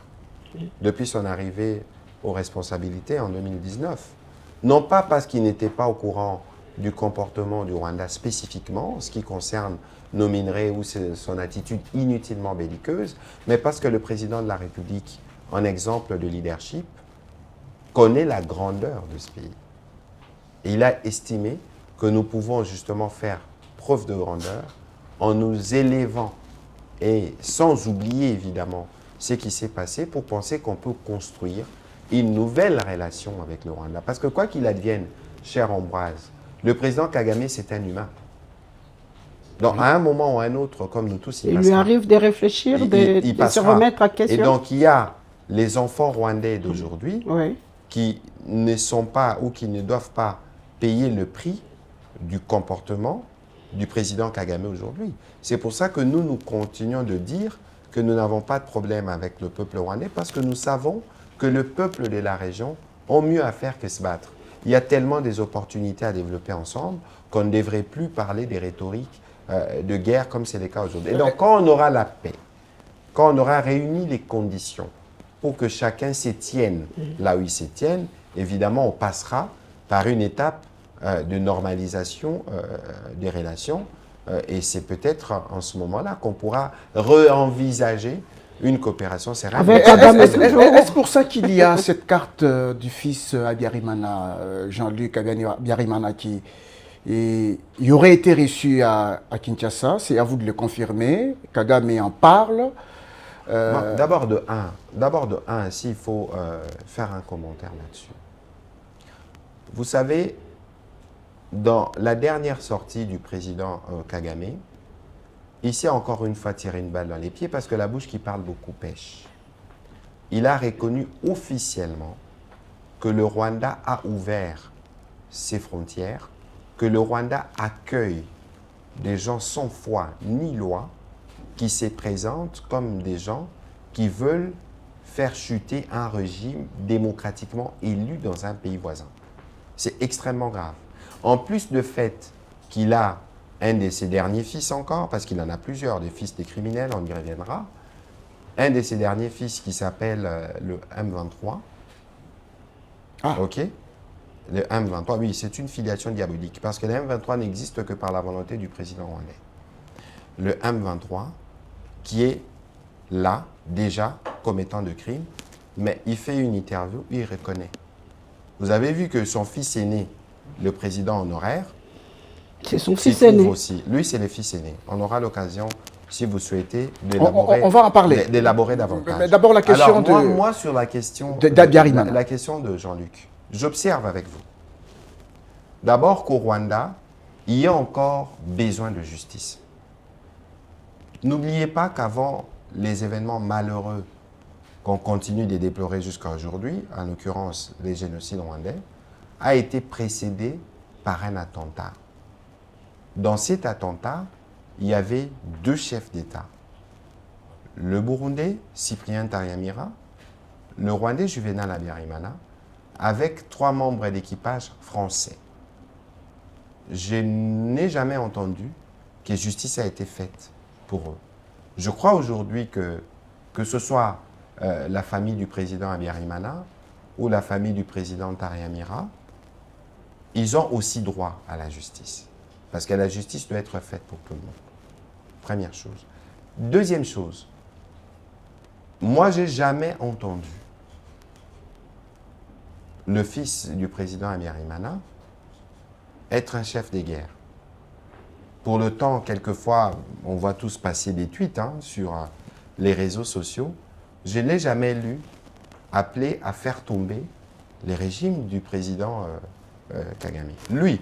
depuis son arrivée aux responsabilités en 2019. Non pas parce qu'il n'était pas au courant du comportement du Rwanda spécifiquement, ce qui concerne nos minerais ou son attitude inutilement belliqueuse, mais parce que le président de la République, en exemple de leadership, connaît la grandeur de ce pays. Et il a estimé que nous pouvons justement faire preuve de grandeur en nous élevant et sans oublier évidemment ce qui s'est passé pour penser qu'on peut construire une nouvelle relation avec le Rwanda. Parce que quoi qu'il advienne, cher Ambroise, le président Kagame, c'est un humain. Donc, à un moment ou à un autre, comme nous tous, il lui arrive de réfléchir, de se remettre à question. Et donc, il y a les enfants rwandais d'aujourd'hui qui ne sont pas ou qui ne doivent pas payer le prix du comportement du président Kagame aujourd'hui. C'est pour ça que nous continuons de dire que nous n'avons pas de problème avec le peuple rwandais parce que nous savons que le peuple de la région ont mieux à faire que se battre. Il y a tellement des opportunités à développer ensemble qu'on ne devrait plus parler des rhétoriques de guerre comme c'est le cas aujourd'hui. Et donc, quand on aura la paix, quand on aura réuni les conditions pour que chacun s'y tienne là où il s'y tienne, évidemment, on passera par une étape de normalisation des relations. Et c'est peut-être en ce moment-là qu'on pourra re-envisager une coopération sereine. Est-ce pour ça qu'il y a cette carte du fils Abiyarimana, Jean-Luc Abiyarimana, qui aurait été reçu à Kinshasa? C'est à vous de le confirmer. Kagame en parle. D'abord de un, s'il faut faire un commentaire là-dessus. Vous savez, dans la dernière sortie du président Kagame, il s'est encore une fois tiré une balle dans les pieds parce que la bouche qui parle beaucoup pêche. Il a reconnu officiellement que le Rwanda a ouvert ses frontières, que le Rwanda accueille des gens sans foi ni loi qui se présentent comme des gens qui veulent faire chuter un régime démocratiquement élu dans un pays voisin. C'est extrêmement grave. En plus de fait qu'il a un de ses derniers fils encore, parce qu'il en a plusieurs, des fils des criminels, on y reviendra, un de ses derniers fils qui s'appelle le M23. Ah. OK. Le M23, oui, c'est une filiation diabolique, parce que le M23 n'existe que par la volonté du président rwandais. Le M23, qui est là, déjà, commettant de crimes, mais il fait une interview, il reconnaît. Vous avez vu que son fils aîné, le président honoraire, c'est son fils aîné aussi. Lui, c'est le fils aîné. On aura l'occasion, si vous souhaitez, d'élaborer. On va en parler. D'élaborer davantage. Mais d'abord, la question moi, sur la question la question de Jean-Luc, j'observe avec vous. D'abord qu'au Rwanda, il y a encore besoin de justice. N'oubliez pas qu'avant les événements malheureux qu'on continue de déplorer jusqu'à aujourd'hui, en l'occurrence les génocides rwandais, a été précédé par un attentat. Dans cet attentat, il y avait deux chefs d'État. Le Burundais, Cyprien Ntaryamira, le Rwandais, Juvenal Abiyarimana, avec 3 membres d'équipage français. Je n'ai jamais entendu que justice a été faite pour eux. Je crois aujourd'hui que ce soit la famille du président Abiyarimana ou la famille du président Ntaryamira, ils ont aussi droit à la justice. Parce que la justice doit être faite pour tout le monde. Première chose. Deuxième chose, moi, je n'ai jamais entendu le fils du président Abiyarimana être un chef de guerre. Pour le temps, quelquefois, on voit tous passer des tweets sur les réseaux sociaux. Je ne l'ai jamais lu appeler à faire tomber les régimes du président Kagame. Lui,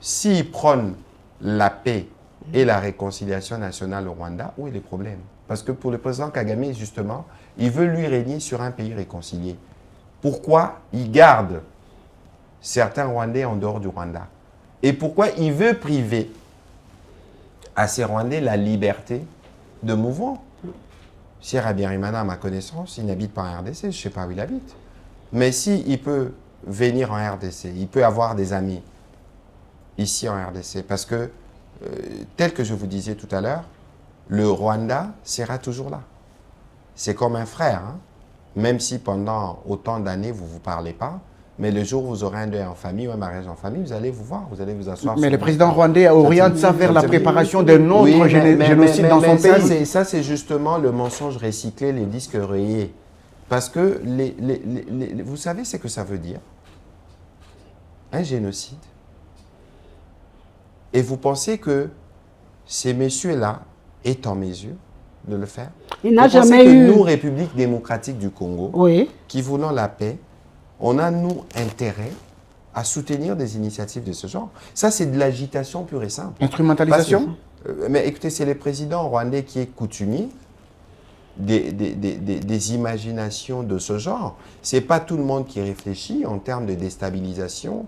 s'il prône la paix et la réconciliation nationale au Rwanda, où est le problème? Parce que pour le président Kagame, justement, il veut lui régner sur un pays réconcilié. Pourquoi il garde certains Rwandais en dehors du Rwanda? Et pourquoi il veut priver à ces Rwandais la liberté de mouvement? Cheikh Abiyarimana, à ma connaissance, il n'habite pas en RDC, je ne sais pas où il habite. Mais s'il peut venir en RDC, il peut avoir des amis ici en RDC. Parce que, tel que je vous disais tout à l'heure, le Rwanda sera toujours là. C'est comme un frère. Même si pendant autant d'années, vous ne vous parlez pas, mais le jour où vous aurez un deuil en famille ou un mariage en famille, vous allez vous voir, vous allez vous asseoir. Mais le président rwandais oriente ça vers la préparation d'un autre génocide dans son pays. Ça, c'est justement le mensonge recyclé, les disques rayés. Parce que, vous savez ce que ça veut dire? Un génocide. Et vous pensez que ces messieurs-là est en mesure de le faire? Il n'a jamais eu. Nous, République démocratique du Congo, oui, qui voulons la paix, on a, nous, intérêt à soutenir des initiatives de ce genre. Ça, c'est de l'agitation pure et simple. Instrumentalisation? Mais écoutez, c'est le président rwandais qui est coutumier des imaginations de ce genre. Ce n'est pas tout le monde qui réfléchit en termes de déstabilisation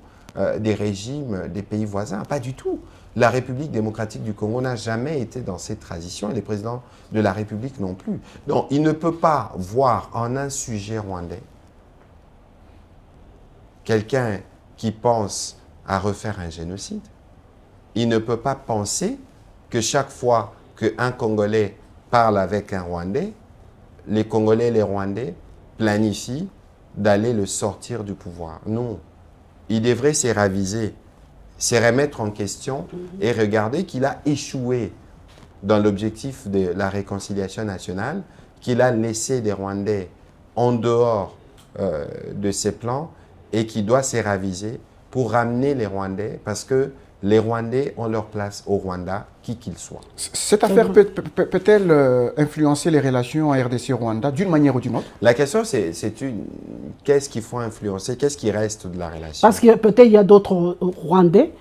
des régimes des pays voisins. Pas du tout. La République démocratique du Congo n'a jamais été dans cette tradition et les présidents de la République non plus. Donc, il ne peut pas voir en un sujet rwandais quelqu'un qui pense à refaire un génocide. Il ne peut pas penser que chaque fois qu'un Congolais parle avec un Rwandais, les Congolais et les Rwandais planifient d'aller le sortir du pouvoir. Non. Il devrait se raviser c'est remettre en question et regarder qu'il a échoué dans l'objectif de la réconciliation nationale, qu'il a laissé des Rwandais en dehors de ses plans et qu'il doit se raviser pour ramener les Rwandais, parce que les Rwandais ont leur place au Rwanda, qui qu'ils soient. Cette affaire peut-elle influencer les relations RDC-Rwanda d'une manière ou d'une autre? La question, c'est qu'est-ce qu'il faut influencer, qu'est-ce qui reste de la relation? Parce que peut-être il y a d'autres Rwandais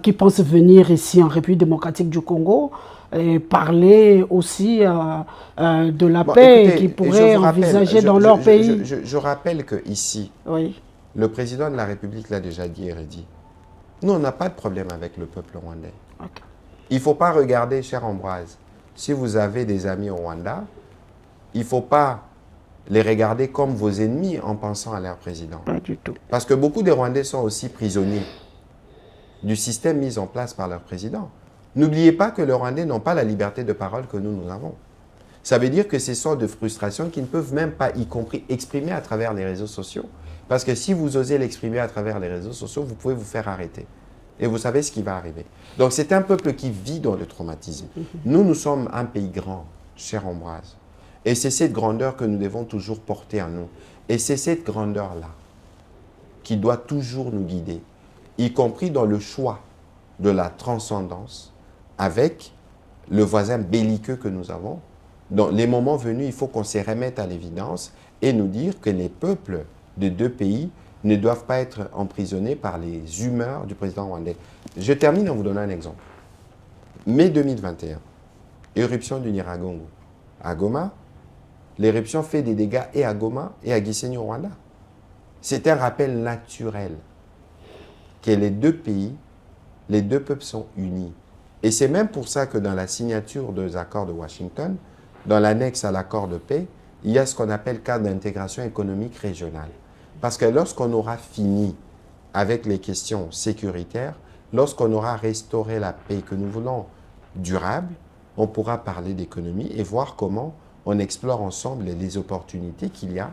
qui pensent venir ici en République démocratique du Congo et parler aussi de la paix, écoutez, qui pourraient envisager dans leur pays. Je rappelle qu'ici, Oui. le président de la République l'a déjà dit et redit. Nous, on n'a pas de problème avec le peuple rwandais. Okay. Il ne faut pas regarder, cher Ambroise, si vous avez des amis au Rwanda, il ne faut pas les regarder comme vos ennemis en pensant à leur président. Pas du tout. Parce que beaucoup de Rwandais sont aussi prisonniers du système mis en place par leur président. N'oubliez pas que les Rwandais n'ont pas la liberté de parole que nous avons. Ça veut dire que ces sortes de frustrations qu'ils ne peuvent même pas, y compris, exprimer à travers les réseaux sociaux. Parce que si vous osez l'exprimer à travers les réseaux sociaux, vous pouvez vous faire arrêter. Et vous savez ce qui va arriver. Donc c'est un peuple qui vit dans le traumatisme. Nous sommes un pays grand, cher Ambroise. Et c'est cette grandeur que nous devons toujours porter en nous. Et c'est cette grandeur-là qui doit toujours nous guider, y compris dans le choix de la transcendance avec le voisin belliqueux que nous avons. Dans les moments venus, il faut qu'on se remette à l'évidence et nous dire que les peuples de deux pays ne doivent pas être emprisonnés par les humeurs du président rwandais. Je termine en vous donnant un exemple. Mai 2021, éruption du Nyiragongo. À Goma, l'éruption fait des dégâts et à Goma et à Gisenyi au Rwanda. C'est un rappel naturel que les deux pays, les deux peuples sont unis. Et c'est même pour ça que dans la signature des accords de Washington, dans l'annexe à l'accord de paix, il y a ce qu'on appelle cadre d'intégration économique régionale. Parce que lorsqu'on aura fini avec les questions sécuritaires, lorsqu'on aura restauré la paix que nous voulons durable, on pourra parler d'économie et voir comment on explore ensemble les opportunités qu'il y a,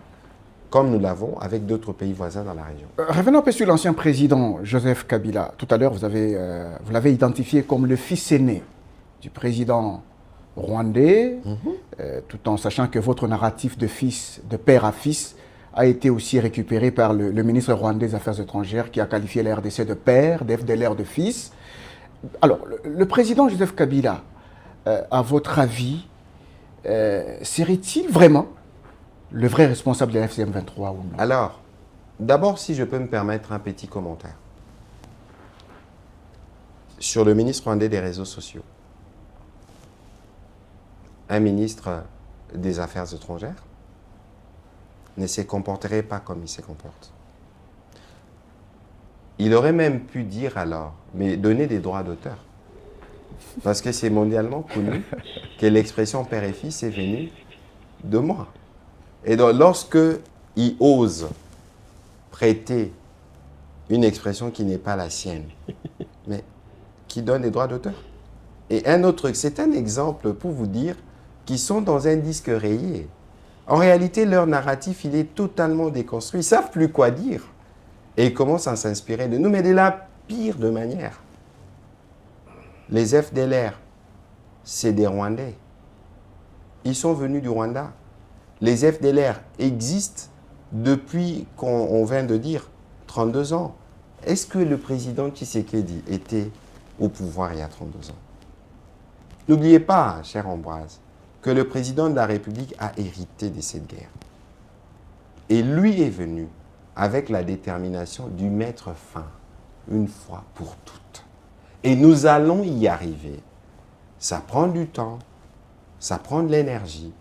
comme nous l'avons avec d'autres pays voisins dans la région. Revenons un peu sur l'ancien président Joseph Kabila. Tout à l'heure, vous l'avez identifié comme le fils aîné du président rwandais, tout en sachant que votre narratif de père à fils a été aussi récupéré par le ministre rwandais des Affaires étrangères qui a qualifié la RDC de père, d'FDLR de fils. Alors, le président Joseph Kabila, à votre avis, serait-il vraiment le vrai responsable de la FCM 23 ou non? Alors, d'abord, si je peux me permettre un petit commentaire sur le ministre rwandais des réseaux sociaux. Un ministre des Affaires étrangères ne se comporterait pas comme il se comporte. Il aurait même pu dire alors, mais donner des droits d'auteur. Parce que c'est mondialement connu que l'expression père et fils est venue de moi. Et donc, lorsque il ose prêter une expression qui n'est pas la sienne, mais qui donne des droits d'auteur. Et un autre truc, c'est un exemple pour vous dire qu'ils sont dans un disque rayé. En réalité, leur narratif, il est totalement déconstruit. Ils ne savent plus quoi dire. Et ils commencent à s'inspirer de nous, mais de la pire de manière. Les FDLR, c'est des Rwandais. Ils sont venus du Rwanda. Les FDLR existent depuis, qu'on vient de dire, 32 ans. Est-ce que le président Tshisekedi était au pouvoir il y a 32 ans? N'oubliez pas, cher Ambroise, que le président de la République a hérité de cette guerre. Et lui est venu avec la détermination d'y mettre fin, une fois pour toutes. Et nous allons y arriver. Ça prend du temps, ça prend de l'énergie,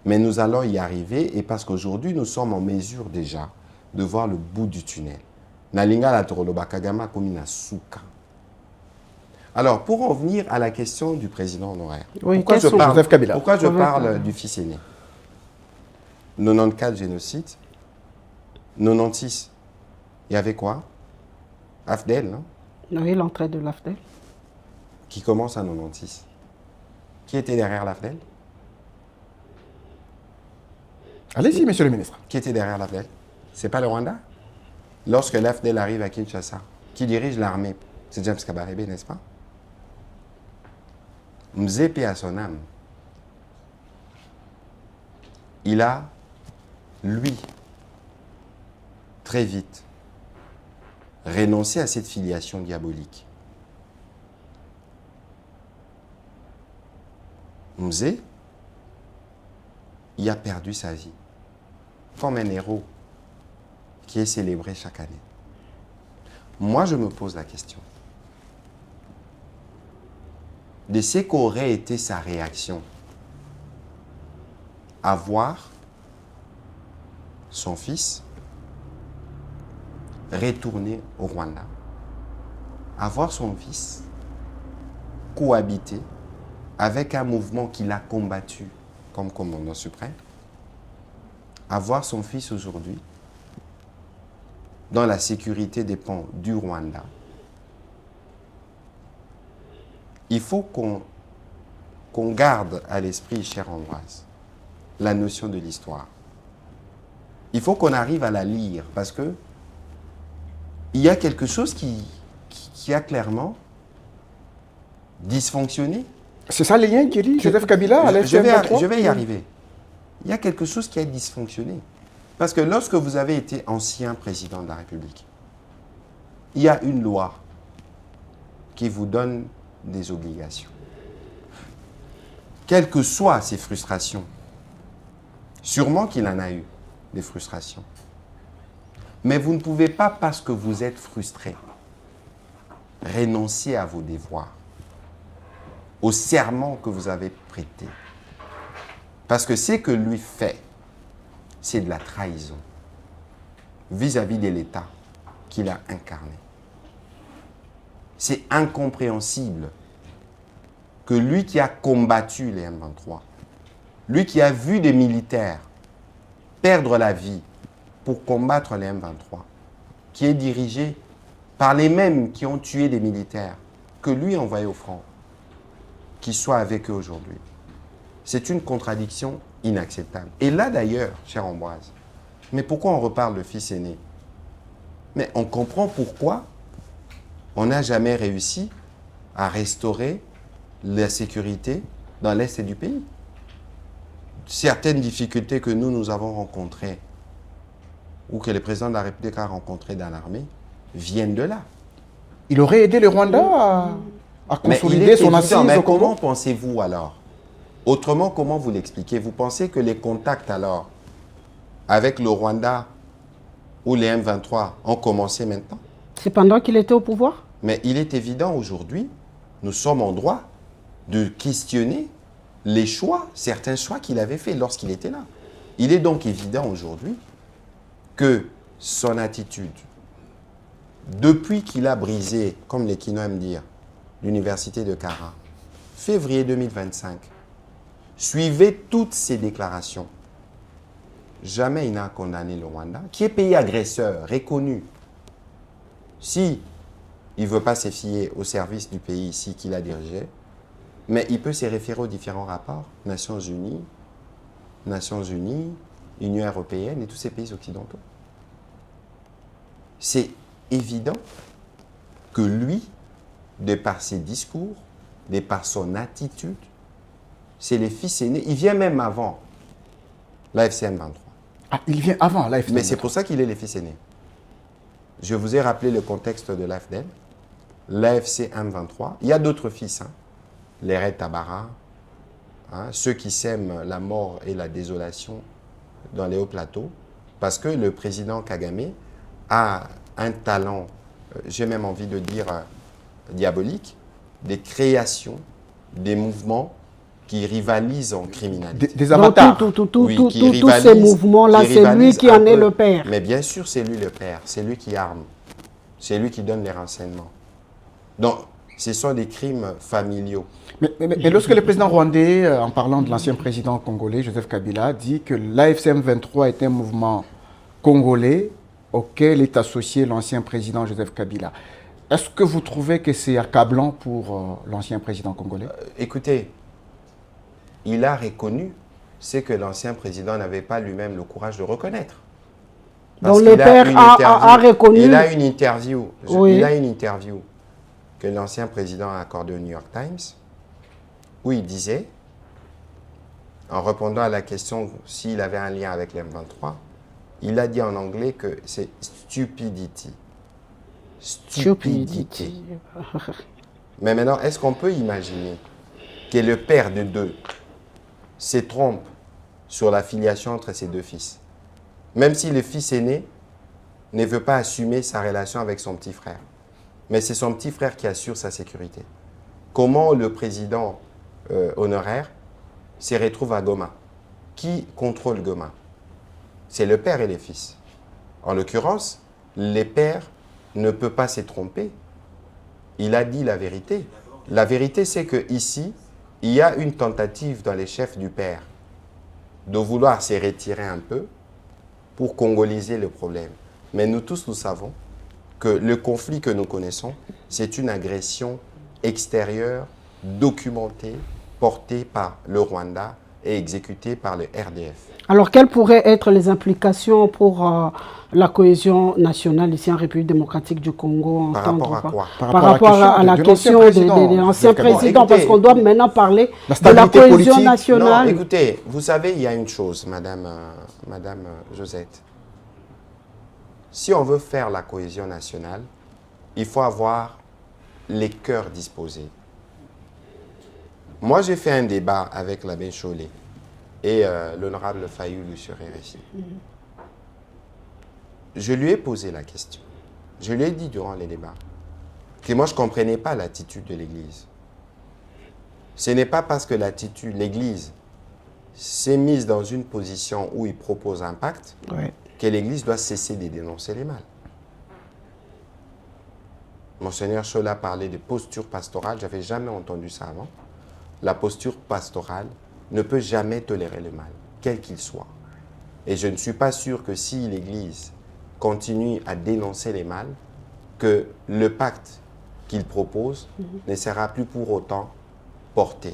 mais nous allons y arriver, et parce qu'aujourd'hui, nous sommes en mesure déjà de voir le bout du tunnel. Nalinga la Toroloba Kagama Komina Souka. Alors, pour en venir à la question du président honoraire, Oui, pourquoi je Joseph parle du fils aîné? 94 génocides, 96, il y avait quoi? AFDEL, non? Oui, l'entrée de l'AFDEL. Qui commence en 96. Qui était derrière l'AFDEL? Allez-y, monsieur le ministre. Qui était derrière l'AFDEL? Ce n'est pas le Rwanda? Lorsque l'AFDEL arrive à Kinshasa, qui dirige l'armée C'est James Kabarebe, n'est-ce pas? Mzee, paix à son âme. Il a, lui, très vite, renoncé à cette filiation diabolique. Mzee, il a perdu sa vie comme un héros qui est célébré chaque année. Moi, je me pose la question de ce qu'aurait été sa réaction à voir son fils retourner au Rwanda, à voir son fils cohabiter avec un mouvement qu'il a combattu comme commandant suprême, à voir son fils aujourd'hui dont la sécurité dépend du Rwanda. Il faut qu'on garde à l'esprit, chère Ambroise, la notion de l'histoire. Il faut qu'on arrive à la lire parce que il y a quelque chose qui a clairement dysfonctionné. C'est ça les liens qu'il dit, Joseph Kabila à je vais y arriver. Il y a quelque chose qui a dysfonctionné. Parce que lorsque vous avez été ancien président de la République, il y a une loi qui vous donne des obligations. Quelles que soient ces frustrations, sûrement qu'il en a eu des frustrations. Mais vous ne pouvez pas, parce que vous êtes frustré, renoncer à vos devoirs, au serment que vous avez prêté. Parce que ce que lui fait, c'est de la trahison vis-à-vis de l'État qu'il a incarné. C'est incompréhensible que lui qui a combattu les M23, lui qui a vu des militaires perdre la vie pour combattre les M23, qui est dirigé par les mêmes qui ont tué des militaires, que lui a envoyé au front, qui soit avec eux aujourd'hui. C'est une contradiction inacceptable. Et là d'ailleurs, chère Ambroise, mais pourquoi on reparle de fils aîné? Mais on comprend pourquoi on n'a jamais réussi à restaurer la sécurité dans l'Est du pays. Certaines difficultés que nous avons rencontrées, ou que le président de la République a rencontrées dans l'armée, viennent de là. Il aurait aidé le Rwanda à consolider son assise au Congo. Comment pensez-vous alors? Autrement, comment vous l'expliquez? Vous pensez que les contacts alors avec le Rwanda ou les M23 ont commencé maintenant? C'est pendant qu'il était au pouvoir? Mais il est évident aujourd'hui, nous sommes en droit de questionner les choix, certains choix qu'il avait faits lorsqu'il était là. Il est donc évident aujourd'hui que son attitude, depuis qu'il a brisé, comme les Kinois aiment dire, l'université de Kara, février 2025, suivez toutes ces déclarations. Jamais il n'a condamné le Rwanda, qui est pays agresseur, reconnu. Si il ne veut pas se fier au service du pays ici qu'il a dirigé, mais il peut se référer aux différents rapports, Nations Unies, Union européenne et tous ces pays occidentaux. C'est évident que lui, de par ses discours, de par son attitude, c'est le fils aîné. Il vient même avant l'AFC M23. Ah, il vient avant l'AFC M23. Mais c'est pour ça qu'il est le fils aîné. Je vous ai rappelé le contexte de l'AFDEL, l'AFC M23. Il y a d'autres fils, hein, les Red Tabara, hein, ceux qui sèment la mort et la désolation dans les hauts plateaux, parce que le président Kagame a un talent, j'ai même envie de dire diabolique, des créations, des mouvements qui rivalisent en criminalité. Des avatars. Tous ces mouvements-là, c'est lui qui en est le père. Mais bien sûr, c'est lui le père. C'est lui qui arme. C'est lui qui donne les renseignements. Donc, ce sont des crimes familiaux. Mais lorsque le président rwandais, en parlant de l'ancien président congolais, Joseph Kabila, dit que l'AFCM 23 est un mouvement congolais auquel est associé l'ancien président Joseph Kabila, est-ce que vous trouvez que c'est accablant pour l'ancien président congolais? Écoutez, il a reconnu ce que l'ancien président n'avait pas lui-même le courage de reconnaître. Donc le père a reconnu. Il a une interview. Oui. Il a une interview que l'ancien président a accordé au New York Times, où il disait, en répondant à la question s'il avait un lien avec l'M23, il a dit en anglais que c'est stupidity. Stupidité. Mais maintenant, est-ce qu'on peut imaginer que le père de deux se trompe sur la filiation entre ses deux fils, même si le fils aîné ne veut pas assumer sa relation avec son petit frère, mais c'est son petit frère qui assure sa sécurité? Comment le président honoraire se retrouve à Goma? Qui contrôle Goma? C'est le père et les fils. En l'occurrence, les pères ne peuvent pas se tromper. Il a dit la vérité. La vérité, c'est qu'ici, il y a une tentative dans les chefs du père de vouloir se retirer un peu pour congoliser le problème. Mais nous tous, nous savons que le conflit que nous connaissons, c'est une agression extérieure, documentée, portée par le Rwanda et exécutée par le RDF. Alors, quelles pourraient être les implications pour la cohésion nationale ici en République démocratique du Congo? Par rapport à quoi? Par rapport à la question de l'ancien président, parce qu'on doit maintenant parler de la cohésion politique nationale. Non, écoutez, vous savez, il y a une chose, Madame Josette. Si on veut faire la cohésion nationale, il faut avoir les cœurs disposés. Moi, j'ai fait un débat avec l'abbé Chollet et l'honorable Fayoulou sur RFI. Je lui ai posé la question. Je lui ai dit durant les débats que moi, je ne comprenais pas l'attitude de l'Église. Ce n'est pas parce que l'Église s'est mise dans une position où il propose un pacte que l'Église doit cesser de dénoncer les mal. Monseigneur Chola parlait de posture pastorale, je n'avais jamais entendu ça avant. La posture pastorale ne peut jamais tolérer le mal, quel qu'il soit. Et je ne suis pas sûr que si l'Église continue à dénoncer les mal, que le pacte qu'il propose ne sera plus pour autant porté.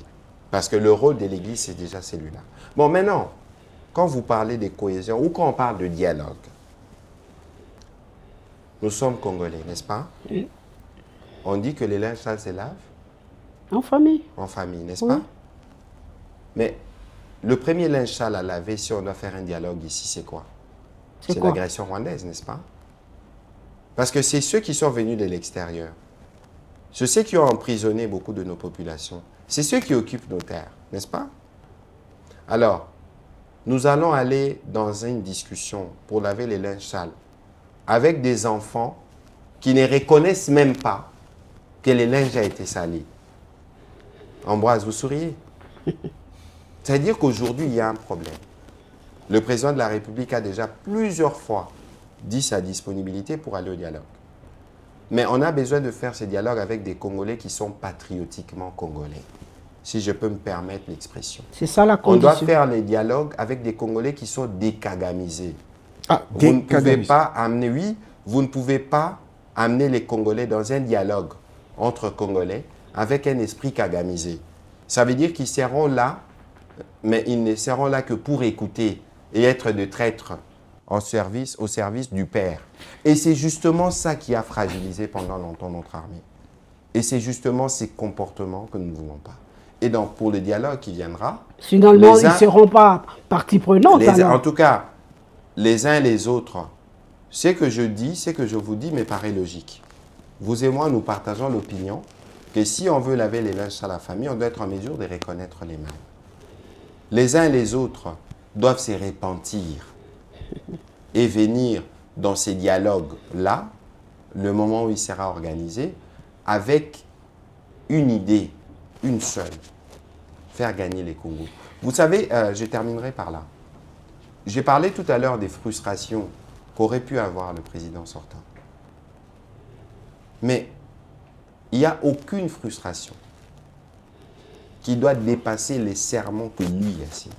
Parce que le rôle de l'Église, c'est déjà celui-là. Bon, maintenant, quand vous parlez de cohésion ou quand on parle de dialogue, nous sommes Congolais, n'est-ce pas? Oui. On dit que les linges sales se lavent en famille. En famille, n'est-ce pas? Mais le premier linge sale à laver, si on doit faire un dialogue ici, c'est quoi? C'est l'agression rwandaise, n'est-ce pas? Parce que c'est ceux qui sont venus de l'extérieur. C'est ceux qui ont emprisonné beaucoup de nos populations. C'est ceux qui occupent nos terres, n'est-ce pas? Alors, nous allons aller dans une discussion pour laver les linges sales avec des enfants qui ne reconnaissent même pas que le linge a été sali. Ambroise, vous souriez? C'est-à-dire qu'aujourd'hui, il y a un problème. Le président de la République a déjà plusieurs fois dit sa disponibilité pour aller au dialogue. Mais on a besoin de faire ce dialogue avec des Congolais qui sont patriotiquement congolais, si je peux me permettre l'expression. C'est ça la condition. On doit faire les dialogues avec des Congolais qui sont dékagamisés. Ah, vous ne pouvez pas amener, oui, vous ne pouvez pas amener les Congolais dans un dialogue entre Congolais avec un esprit kagamisé. Ça veut dire qu'ils seront là, mais ils ne seront là que pour écouter et être de traîtres au service du Père. Et c'est justement ça qui a fragilisé pendant longtemps notre armée. Et c'est justement ces comportements que nous ne voulons pas. Et donc, pour le dialogue qui viendra... Finalement, ils ne seront pas partie prenante. En tout cas, les uns et les autres, ce que je dis, ce que je vous dis me paraît logique. Vous et moi, nous partageons l'opinion que si on veut laver les linges à la famille, on doit être en mesure de reconnaître les mal. Les uns et les autres doivent se repentir et venir dans ces dialogues-là, le moment où il sera organisé, avec une idée, une seule, faire gagner les Congos. Vous savez, je terminerai par là. J'ai parlé tout à l'heure des frustrations qu'aurait pu avoir le président sortant. Mais il n'y a aucune frustration qui doit dépasser les serments que lui a signés.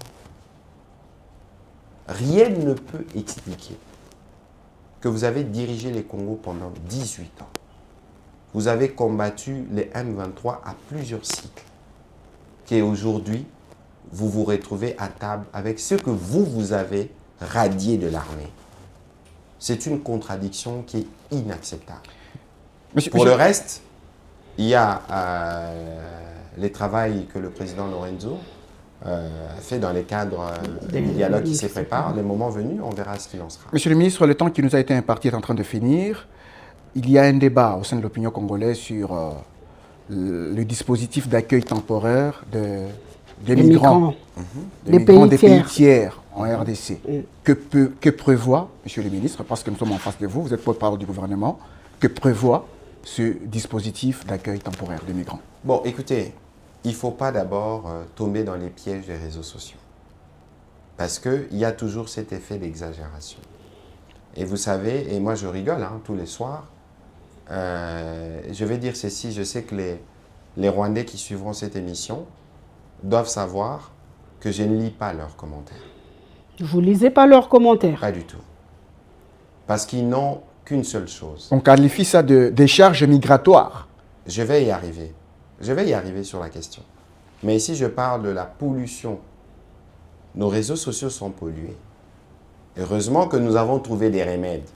Rien ne peut expliquer que vous avez dirigé les Congos pendant 18 ans. Vous avez combattu les M23 à plusieurs cycles. Qu'aujourd'hui, vous vous retrouvez à table avec ceux que vous avez radiés de l'armée. C'est une contradiction qui est inacceptable. Pour le reste, Il y a les travaux que le président Lorenzo fait dans les cadres du dialogue qui se prépare. Le moment venu, on verra ce qu'il en sera. Monsieur le ministre, le temps qui nous a été imparti est en train de finir. Il y a un débat au sein de l'opinion congolaise sur le dispositif d'accueil temporaire des migrants, des pays tiers en RDC. Que prévoit, monsieur le ministre, parce que nous sommes en face de vous, vous êtes porte-parole du gouvernement, que prévoit ce dispositif d'accueil temporaire des migrants? Bon, écoutez, il ne faut pas d'abord tomber dans les pièges des réseaux sociaux. Parce qu'il y a toujours cet effet d'exagération. Et vous savez, et moi je rigole tous les soirs, je vais dire ceci, je sais que les Rwandais qui suivront cette émission doivent savoir que je ne lis pas leurs commentaires. Vous ne lisez pas leurs commentaires? Pas du tout. Parce qu'ils n'ont qu'une seule chose. On qualifie ça de décharge migratoire. Je vais y arriver. Je vais y arriver sur la question. Mais ici, je parle de la pollution. Nos réseaux sociaux sont pollués. Heureusement que nous avons trouvé des remèdes,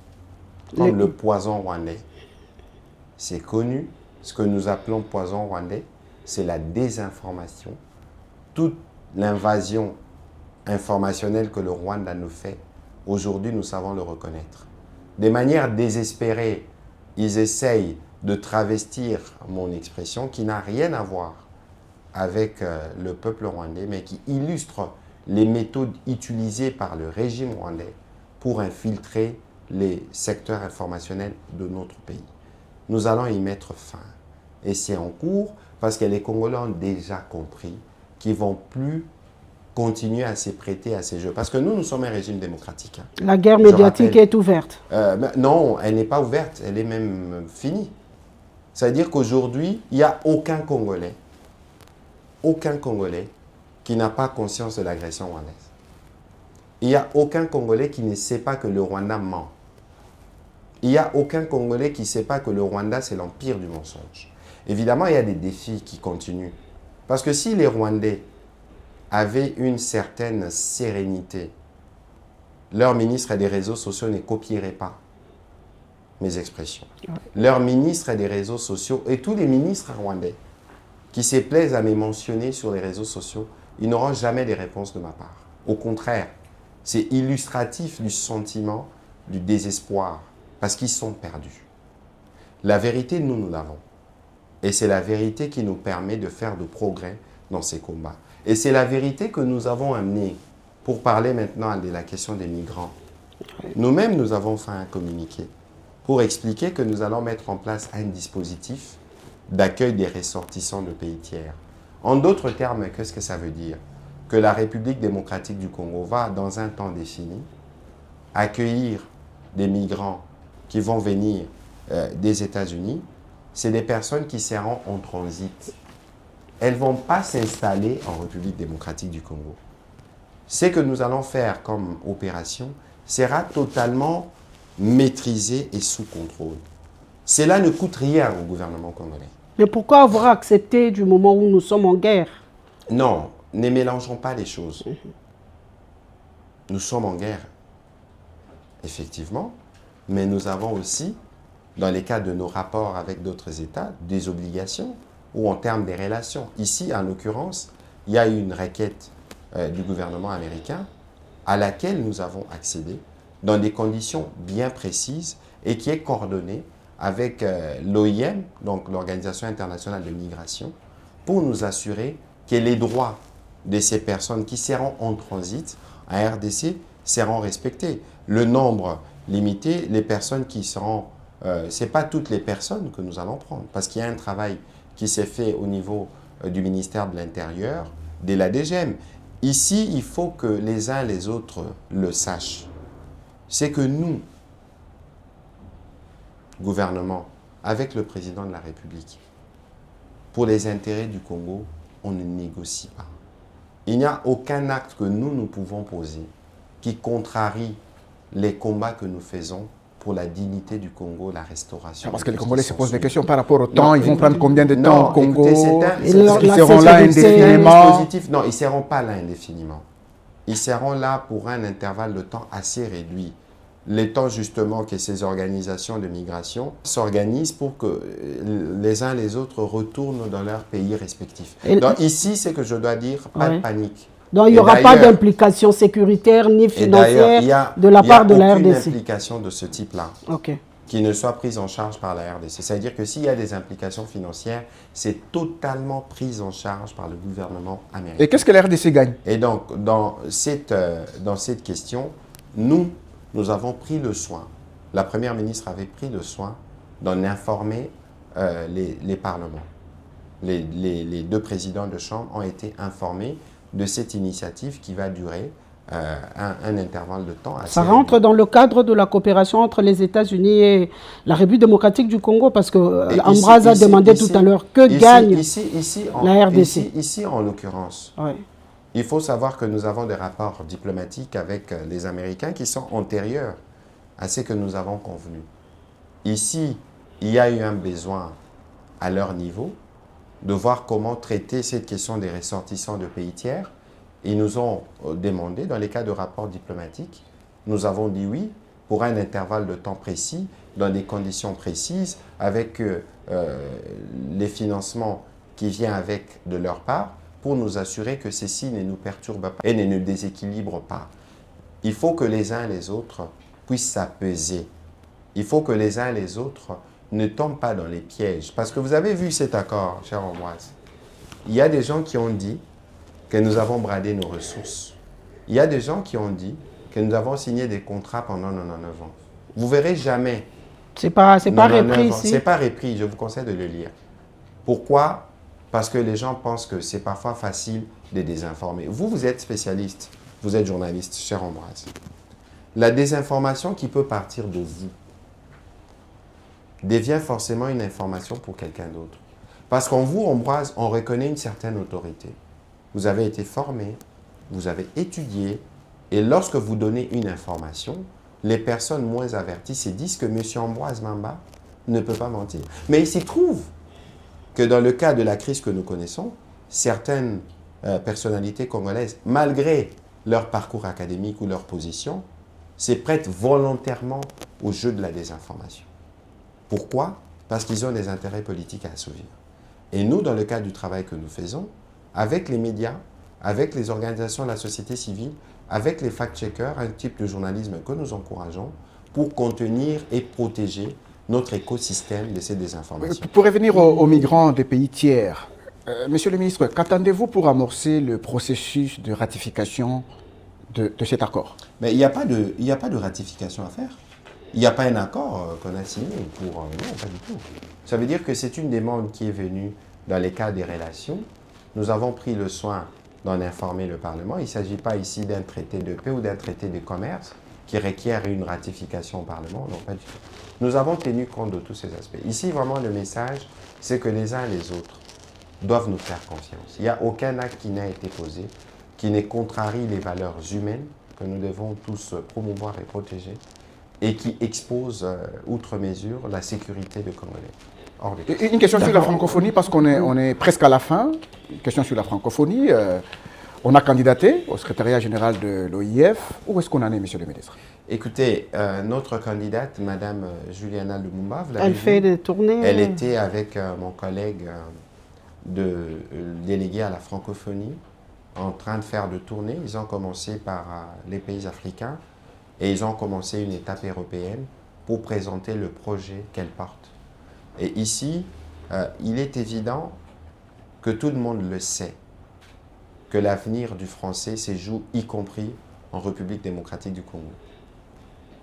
comme le poison rwandais. C'est connu, ce que nous appelons poison rwandais, c'est la désinformation. Toute l'invasion informationnelle que le Rwanda nous fait, aujourd'hui, nous savons le reconnaître. De manière désespérée, ils essayent de travestir mon expression qui n'a rien à voir avec le peuple rwandais, mais qui illustre les méthodes utilisées par le régime rwandais pour infiltrer les secteurs informationnels de notre pays. Nous allons y mettre fin. Et c'est en cours parce que les Congolais ont déjà compris qu'ils ne vont plus continuer à se prêter à ces jeux. Parce que nous sommes un régime démocratique. La guerre médiatique est ouverte. Non, elle n'est pas ouverte, elle est même finie. C'est-à-dire qu'aujourd'hui, il n'y a aucun Congolais qui n'a pas conscience de l'agression rwandaise. Il n'y a aucun Congolais qui ne sait pas que le Rwanda ment. Il n'y a aucun Congolais qui ne sait pas que le Rwanda, c'est l'empire du mensonge. Évidemment, il y a des défis qui continuent. Parce que si les Rwandais avaient une certaine sérénité, leur ministre des réseaux sociaux ne copierait pas mes expressions. Leur ministre des réseaux sociaux et tous les ministres rwandais qui se plaisent à me mentionner sur les réseaux sociaux, ils n'auront jamais des réponses de ma part. Au contraire, c'est illustratif du sentiment, du désespoir, parce qu'ils sont perdus. La vérité, nous l'avons. Et c'est la vérité qui nous permet de faire de progrès dans ces combats. Et c'est la vérité que nous avons amenée pour parler maintenant de la question des migrants. Nous-mêmes, nous avons fait un communiqué pour expliquer que nous allons mettre en place un dispositif d'accueil des ressortissants de pays tiers. En d'autres termes, qu'est-ce que ça veut dire? Que la République démocratique du Congo va, dans un temps défini, accueillir des migrants qui vont venir des États-Unis. C'est des personnes qui seront en transit. Elles ne vont pas s'installer en République démocratique du Congo. Ce que nous allons faire comme opération sera totalement maîtrisé et sous contrôle. Cela ne coûte rien au gouvernement congolais. Mais pourquoi avoir accepté du moment où nous sommes en guerre? Non, ne mélangeons pas les choses. Nous sommes en guerre, effectivement, mais nous avons aussi, dans les cas de nos rapports avec d'autres États, des obligations ou en termes des relations. Ici, en l'occurrence, il y a eu une requête du gouvernement américain à laquelle nous avons accédé dans des conditions bien précises et qui est coordonnée avec l'OIM, donc l'Organisation internationale de migration, pour nous assurer que les droits de ces personnes qui seront en transit à RDC seront respectés. Le nombre limité, les personnes qui seront... ce n'est pas toutes les personnes que nous allons prendre, parce qu'il y a un travail qui s'est fait au niveau du ministère de l'Intérieur, de la DGM. Ici, il faut que les uns les autres le sachent. C'est que nous, gouvernement, avec le président de la République, pour les intérêts du Congo, on ne négocie pas. Il n'y a aucun acte que nous pouvons poser qui contrarie les combats que nous faisons pour la dignité du Congo, la restauration. Parce que les Congolais se posent des questions par rapport au temps. Ils vont prendre combien de temps au Congo? Écoutez, ils seront là indéfiniment? Non, ils ne seront pas là indéfiniment. Ils seront là pour un intervalle de temps assez réduit. le temps justement que ces organisations de migration s'organisent pour que les uns les autres retournent dans leur pays respectifs. Donc ici, c'est que je dois dire, pas de panique. Donc il n'y aura pas d'implication sécuritaire ni financière de la part de la RDC. Il n'y a aucune implication de ce type-là. Ok. Qui ne soit prise en charge par la RDC. C'est-à-dire que s'il y a des implications financières, c'est totalement pris en charge par le gouvernement américain. Et qu'est-ce que la RDC gagne? Et donc, dans cette question, nous avons pris le soin, la Première ministre avait pris le soin d'en informer les parlements. Les deux présidents de chambre ont été informés de cette initiative qui va durer un intervalle de temps assez Ça rentre dans le cadre de la coopération entre les États-Unis et la République démocratique du Congo, parce que Ambroise a demandé tout à l'heure que gagne la RDC. Ici, en l'occurrence, il faut savoir que nous avons des rapports diplomatiques avec les Américains qui sont antérieurs à ce que nous avons convenu. Ici, il y a eu un besoin à leur niveau de voir comment traiter cette question des ressortissants de pays tiers. Ils nous ont demandé, dans les cas de rapports diplomatiques, nous avons dit oui, pour un intervalle de temps précis, dans des conditions précises, avec les financements qui viennent avec de leur part, pour nous assurer que ceci ne nous perturbe pas et ne nous déséquilibre pas. Il faut que les uns et les autres puissent s'apaiser. Il faut que les uns et les autres ne tombent pas dans les pièges. Parce que vous avez vu cet accord, cher Ambroise. Il y a des gens qui ont dit que nous avons bradé nos ressources. Il y a des gens qui ont dit que nous avons signé des contrats pendant 99 ans. Vous verrez jamais. C'est pas repris ici. C'est pas repris, je vous conseille de le lire. Pourquoi? Parce que les gens pensent que c'est parfois facile de désinformer. Vous êtes spécialiste, vous êtes journaliste, cher Ambroise. La désinformation qui peut partir de vous devient forcément une information pour quelqu'un d'autre. Parce qu'en vous, Ambroise, on reconnaît une certaine autorité. Vous avez été formé, vous avez étudié, et lorsque vous donnez une information, les personnes moins averties se disent que M. Ambroise Mamba ne peut pas mentir. Mais il s'y trouve que dans le cas de la crise que nous connaissons, certaines personnalités congolaises, malgré leur parcours académique ou leur position, se prêtent volontairement au jeu de la désinformation. Pourquoi? Parce qu'ils ont des intérêts politiques à assouvir. Et nous, dans le cadre du travail que nous faisons, avec les médias, avec les organisations de la société civile, avec les fact-checkers, un type de journalisme que nous encourageons pour contenir et protéger notre écosystème de ces désinformations. Pour revenir aux migrants des pays tiers, Monsieur le ministre, qu'attendez-vous pour amorcer le processus de ratification de cet accord? Mais il n'y a pas de ratification à faire. Il n'y a pas un accord qu'on a signé pour... non, pas du tout. Ça veut dire que c'est une demande qui est venue dans les cas des relations. Nous avons pris le soin d'en informer le Parlement. Il ne s'agit pas ici d'un traité de paix ou d'un traité de commerce qui requiert une ratification au Parlement. Non, pas du tout. Nous avons tenu compte de tous ces aspects. Ici, vraiment, le message, c'est que les uns et les autres doivent nous faire confiance. Il n'y a aucun acte qui n'a été posé qui ne contrarie les valeurs humaines que nous devons tous promouvoir et protéger et qui expose, outre mesure, la sécurité des Congolais. Une question sur la francophonie, parce qu'on est presque à la fin. Une question sur la francophonie. On a candidaté au secrétariat général de l'OIF. Où est-ce qu'on en est, monsieur le ministre? Écoutez, notre candidate, Madame Juliana Lumumba, vous l'avez Elle fait des tournées. Elle était avec mon collègue délégué à la francophonie en train de faire de tournées. Ils ont commencé par les pays africains et ils ont commencé une étape européenne pour présenter le projet qu'elle porte. Et ici, il est évident que tout le monde le sait, que l'avenir du français se joue y compris en République démocratique du Congo.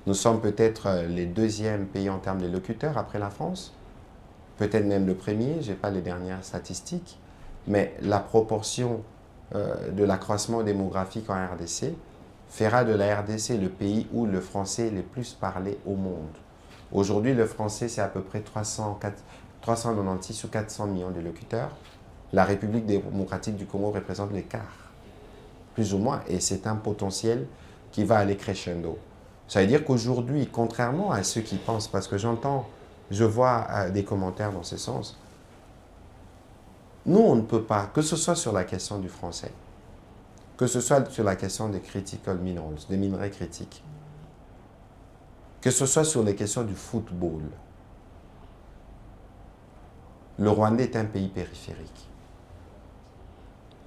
Nous sommes peut-être les deuxièmes pays en termes de locuteurs après la France, peut-être même le premier, je n'ai pas les dernières statistiques, mais la proportion de l'accroissement démographique en RDC fera de la RDC le pays où le français est le plus parlé au monde. Aujourd'hui, le français, c'est à peu près 396 ou 400 millions de locuteurs. La République démocratique du Congo représente les quarts, plus ou moins, et c'est un potentiel qui va aller crescendo. Ça veut dire qu'aujourd'hui, contrairement à ceux qui pensent, parce que je vois des commentaires dans ce sens, nous, on ne peut pas, que ce soit sur la question du français, que ce soit sur la question des critical minerals, des minerais critiques, que ce soit sur les questions du football. Le Rwanda est un pays périphérique.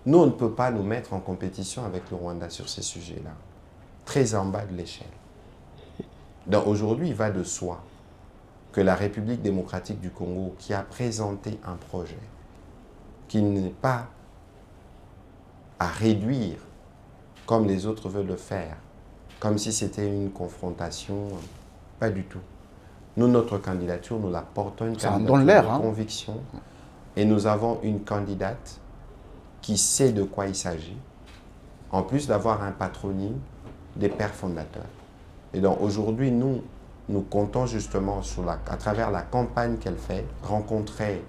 Nous, on ne peut pas nous mettre en compétition avec le Rwanda sur ces sujets-là. Très en bas de l'échelle. Donc aujourd'hui, il va de soi que la République démocratique du Congo, qui a présenté un projet qui n'est pas à réduire comme les autres veulent le faire, comme si c'était une confrontation, pas du tout. Nous, notre candidature, nous la portons une candidature de conviction et nous avons une candidate qui sait de quoi il s'agit, en plus d'avoir un patronyme des pères fondateurs. Et donc aujourd'hui, nous comptons justement à travers la campagne qu'elle fait, rencontrer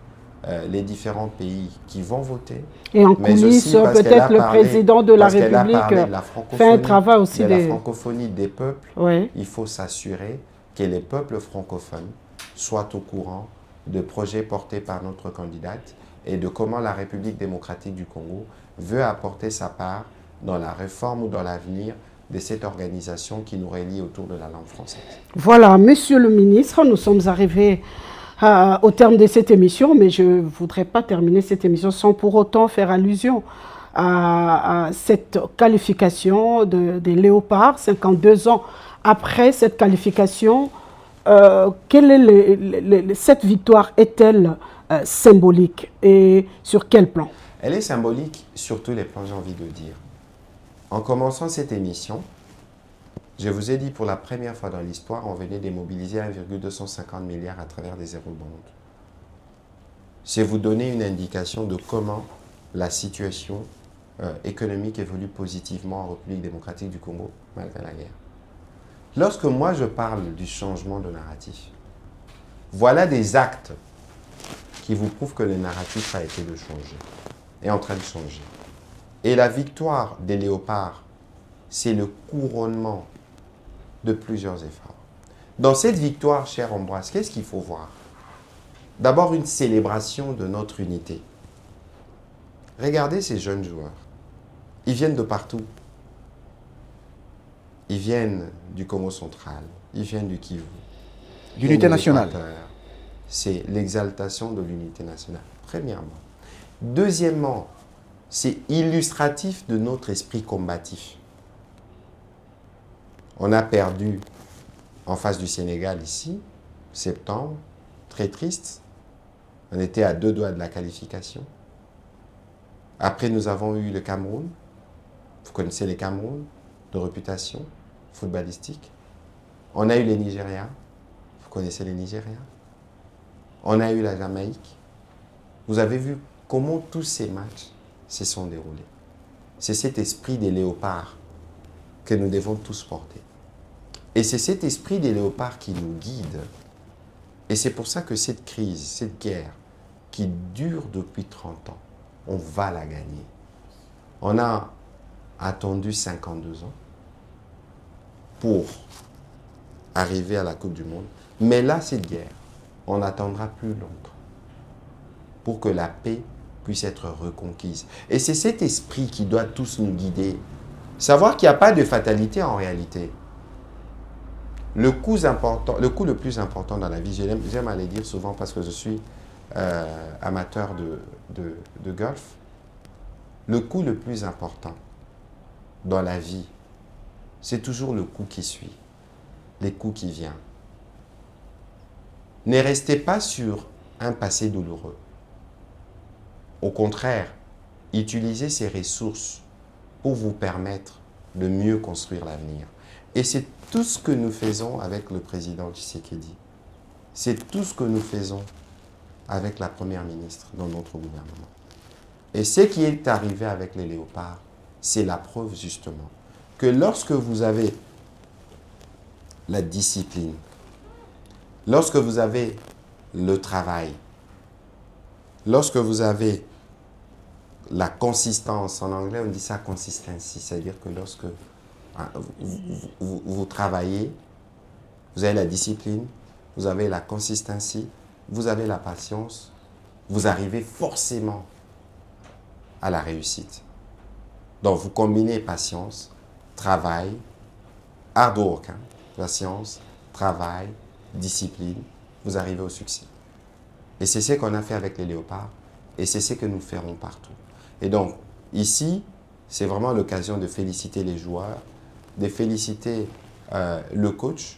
les différents pays qui vont voter. Et en coulisses, peut-être le président de la République fait un travail aussi de la francophonie des peuples. Oui. Il faut s'assurer que les peuples francophones soient au courant de projets portés par notre candidate et de comment la République démocratique du Congo veut apporter sa part dans la réforme ou dans l'avenir de cette organisation qui nous relie autour de la langue française. Voilà, Monsieur le ministre, nous sommes arrivés au terme de cette émission, mais je ne voudrais pas terminer cette émission sans pour autant faire allusion à cette qualification des léopards, 52 ans après cette qualification. Cette victoire est-elle symbolique et sur quel plan? Elle est symbolique sur tous les plans, j'ai envie de dire. En commençant cette émission, je vous ai dit pour la première fois dans l'histoire, on venait démobiliser 1,250 milliards à travers des eurobonds. C'est vous donner une indication de comment la situation économique évolue positivement en République démocratique du Congo, malgré la guerre. Lorsque moi je parle du changement de narratif, voilà des actes qui vous prouvent que le narratif a été de changer, est en train de changer. Et la victoire des léopards, c'est le couronnement de plusieurs efforts. Dans cette victoire, cher Ambroise, qu'est-ce qu'il faut voir? D'abord, une célébration de notre unité. Regardez ces jeunes joueurs. Ils viennent de partout. Ils viennent du Congo central, ils viennent du Kivu. L'unité nationale. C'est l'exaltation de l'unité nationale, premièrement. Deuxièmement, c'est illustratif de notre esprit combatif. On a perdu en face du Sénégal ici, septembre, très triste. On était à 2 doigts de la qualification. Après, nous avons eu le Cameroun. Vous connaissez les Cameroun, de réputation footballistique. On a eu les Nigériens. Vous connaissez les Nigériens. On a eu la Jamaïque. Vous avez vu comment tous ces matchs se sont déroulés. C'est cet esprit des léopards que nous devons tous porter. Et c'est cet esprit des léopards qui nous guide. Et c'est pour ça que cette crise, cette guerre, qui dure depuis 30 ans, on va la gagner. On a attendu 52 ans pour arriver à la Coupe du Monde. Mais là, cette guerre, on attendra plus longtemps pour que la paix puisse être reconquise. Et c'est cet esprit qui doit tous nous guider. Savoir qu'il n'y a pas de fatalité en réalité. Le coup le plus important dans la vie, j'aime à le dire souvent parce que je suis amateur de golf, le coup le plus important dans la vie, c'est toujours le coup qui suit, les coups qui viennent. Ne restez pas sur un passé douloureux. Au contraire, utilisez ces ressources pour vous permettre de mieux construire l'avenir. Et c'est tout ce que nous faisons avec le président Tshisekedi. C'est tout ce que nous faisons avec la première ministre dans notre gouvernement. Et ce qui est arrivé avec les léopards, c'est la preuve justement que lorsque vous avez la discipline, lorsque vous avez le travail, lorsque vous avez la consistance, en anglais on dit ça consistency, c'est-à-dire que lorsque vous travaillez, vous avez la discipline, vous avez la consistency, vous avez la patience, vous arrivez forcément à la réussite. Donc vous combinez patience, travail, hard work, patience, travail, discipline, vous arrivez au succès. Et c'est ce qu'on a fait avec les léopards et c'est ce que nous ferons partout. Et donc, ici, c'est vraiment l'occasion de féliciter les joueurs, de féliciter le coach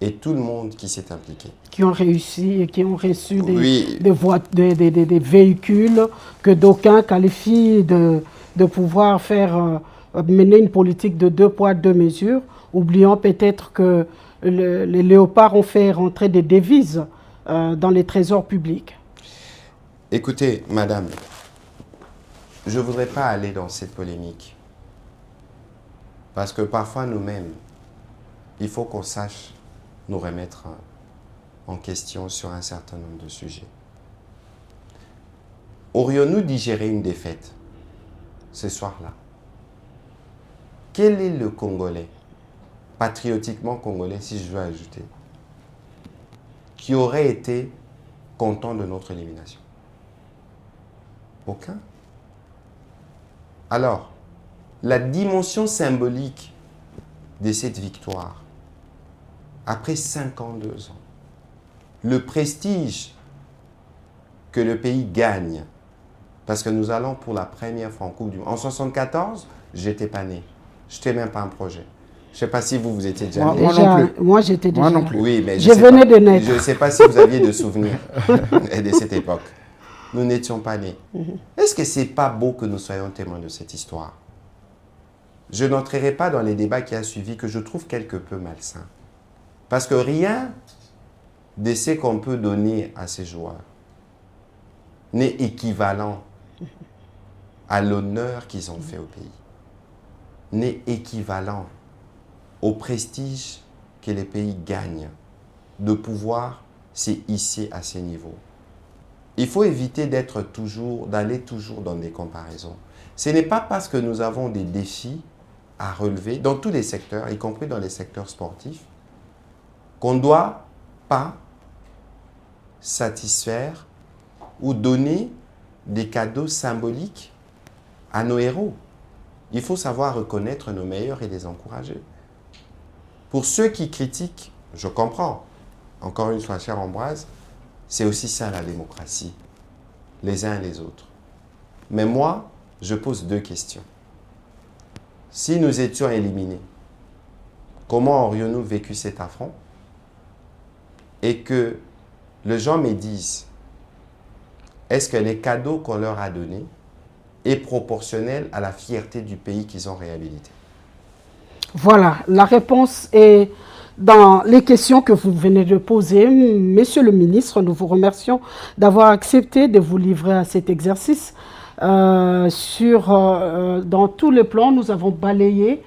et tout le monde qui s'est impliqué. Qui ont réussi et qui ont reçu Oui. des véhicules que d'aucuns qualifient de pouvoir faire mener une politique de 2 poids, 2 mesures, oubliant peut-être que les léopards ont fait rentrer des devises dans les trésors publics. Écoutez, madame, je ne voudrais pas aller dans cette polémique. Parce que parfois, nous-mêmes, il faut qu'on sache nous remettre en question sur un certain nombre de sujets. Aurions-nous digéré une défaite ce soir-là? Quel est le Congolais, patriotiquement congolais, si je veux ajouter, qui aurait été content de notre élimination? Aucun. Alors, la dimension symbolique de cette victoire, après 52 ans, le prestige que le pays gagne, parce que nous allons pour la première fois en Coupe du Monde. En 1974, j'étais pas né. Je n'étais même pas un projet. Je ne sais pas si vous étiez déjà né. Moi non plus. Moi, j'étais déjà. Moi non plus. Oui, mais je venais de naître. Je ne sais pas si vous aviez de souvenirs de cette époque. Nous n'étions pas nés. Est-ce que ce n'est pas beau que nous soyons témoins de cette histoire? Je n'entrerai pas dans les débats qui ont suivi, que je trouve quelque peu malsains. Parce que rien de ce qu'on peut donner à ces joueurs n'est équivalent à l'honneur qu'ils ont fait au pays, n'est équivalent au prestige que les pays gagnent de pouvoir se hisser à ces niveaux. Il faut éviter d'aller toujours dans des comparaisons. Ce n'est pas parce que nous avons des défis à relever dans tous les secteurs, y compris dans les secteurs sportifs, qu'on ne doit pas satisfaire ou donner des cadeaux symboliques à nos héros. Il faut savoir reconnaître nos meilleurs et les encourager. Pour ceux qui critiquent, je comprends. Encore une fois, cher Ambroise, c'est aussi ça la démocratie, les uns et les autres. Mais moi, je pose 2 questions. Si nous étions éliminés, comment aurions-nous vécu cet affront? Et que les gens me disent, est-ce que les cadeaux qu'on leur a donnés est proportionnel à la fierté du pays qu'ils ont réhabilité? Voilà, la réponse est dans les questions que vous venez de poser. Monsieur le ministre, nous vous remercions d'avoir accepté de vous livrer à cet exercice. Dans tous les plans, nous avons balayé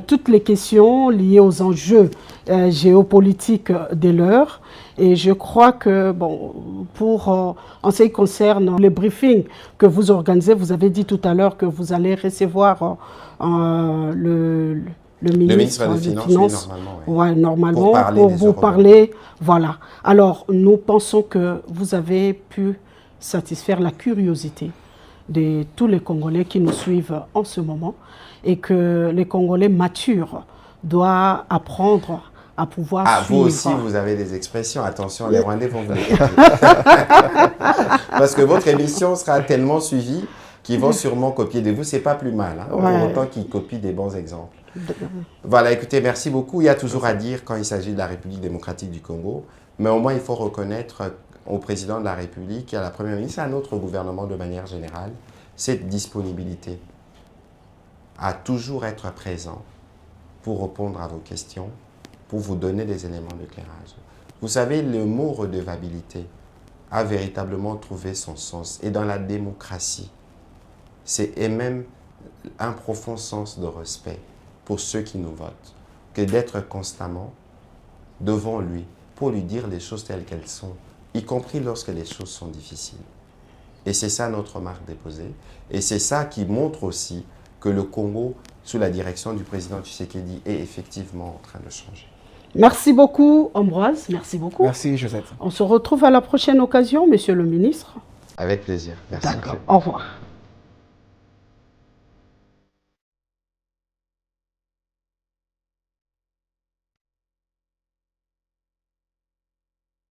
toutes les questions liées aux enjeux géopolitiques de l'heure. Et je crois que, bon, en ce qui concerne les briefings que vous organisez, vous avez dit tout à l'heure que vous allez recevoir le ministre des Finances, oui, normalement, pour vous parler. Voilà. Alors, nous pensons que vous avez pu satisfaire la curiosité de tous les Congolais qui nous suivent en ce moment et que les Congolais matures doivent apprendre à pouvoir suivre. Vous aussi, vous avez des expressions. Attention, les Rwandais vont vous les copier. Parce que votre émission sera tellement suivie qu'ils vont sûrement copier de vous. C'est pas plus mal, hein, pour autant qu'ils copient des bons exemples. Voilà, écoutez, merci beaucoup. Il y a toujours à dire quand il s'agit de la République démocratique du Congo. Mais au moins, il faut reconnaître au président de la République et à la Première ministre, à notre gouvernement de manière générale, cette disponibilité à toujours être présent pour répondre à vos questions, pour vous donner des éléments d'éclairage. Vous savez, le mot redevabilité a véritablement trouvé son sens. Et dans la démocratie, c'est même un profond sens de respect pour ceux qui nous votent, que d'être constamment devant lui pour lui dire les choses telles qu'elles sont, y compris lorsque les choses sont difficiles. Et c'est ça notre marque déposée. Et c'est ça qui montre aussi que le Congo, sous la direction du président Tshisekedi, est effectivement en train de changer. Merci beaucoup, Ambroise. Merci beaucoup. Merci, Josette. On se retrouve à la prochaine occasion, monsieur le ministre. Avec plaisir. Merci. D'accord. Au revoir.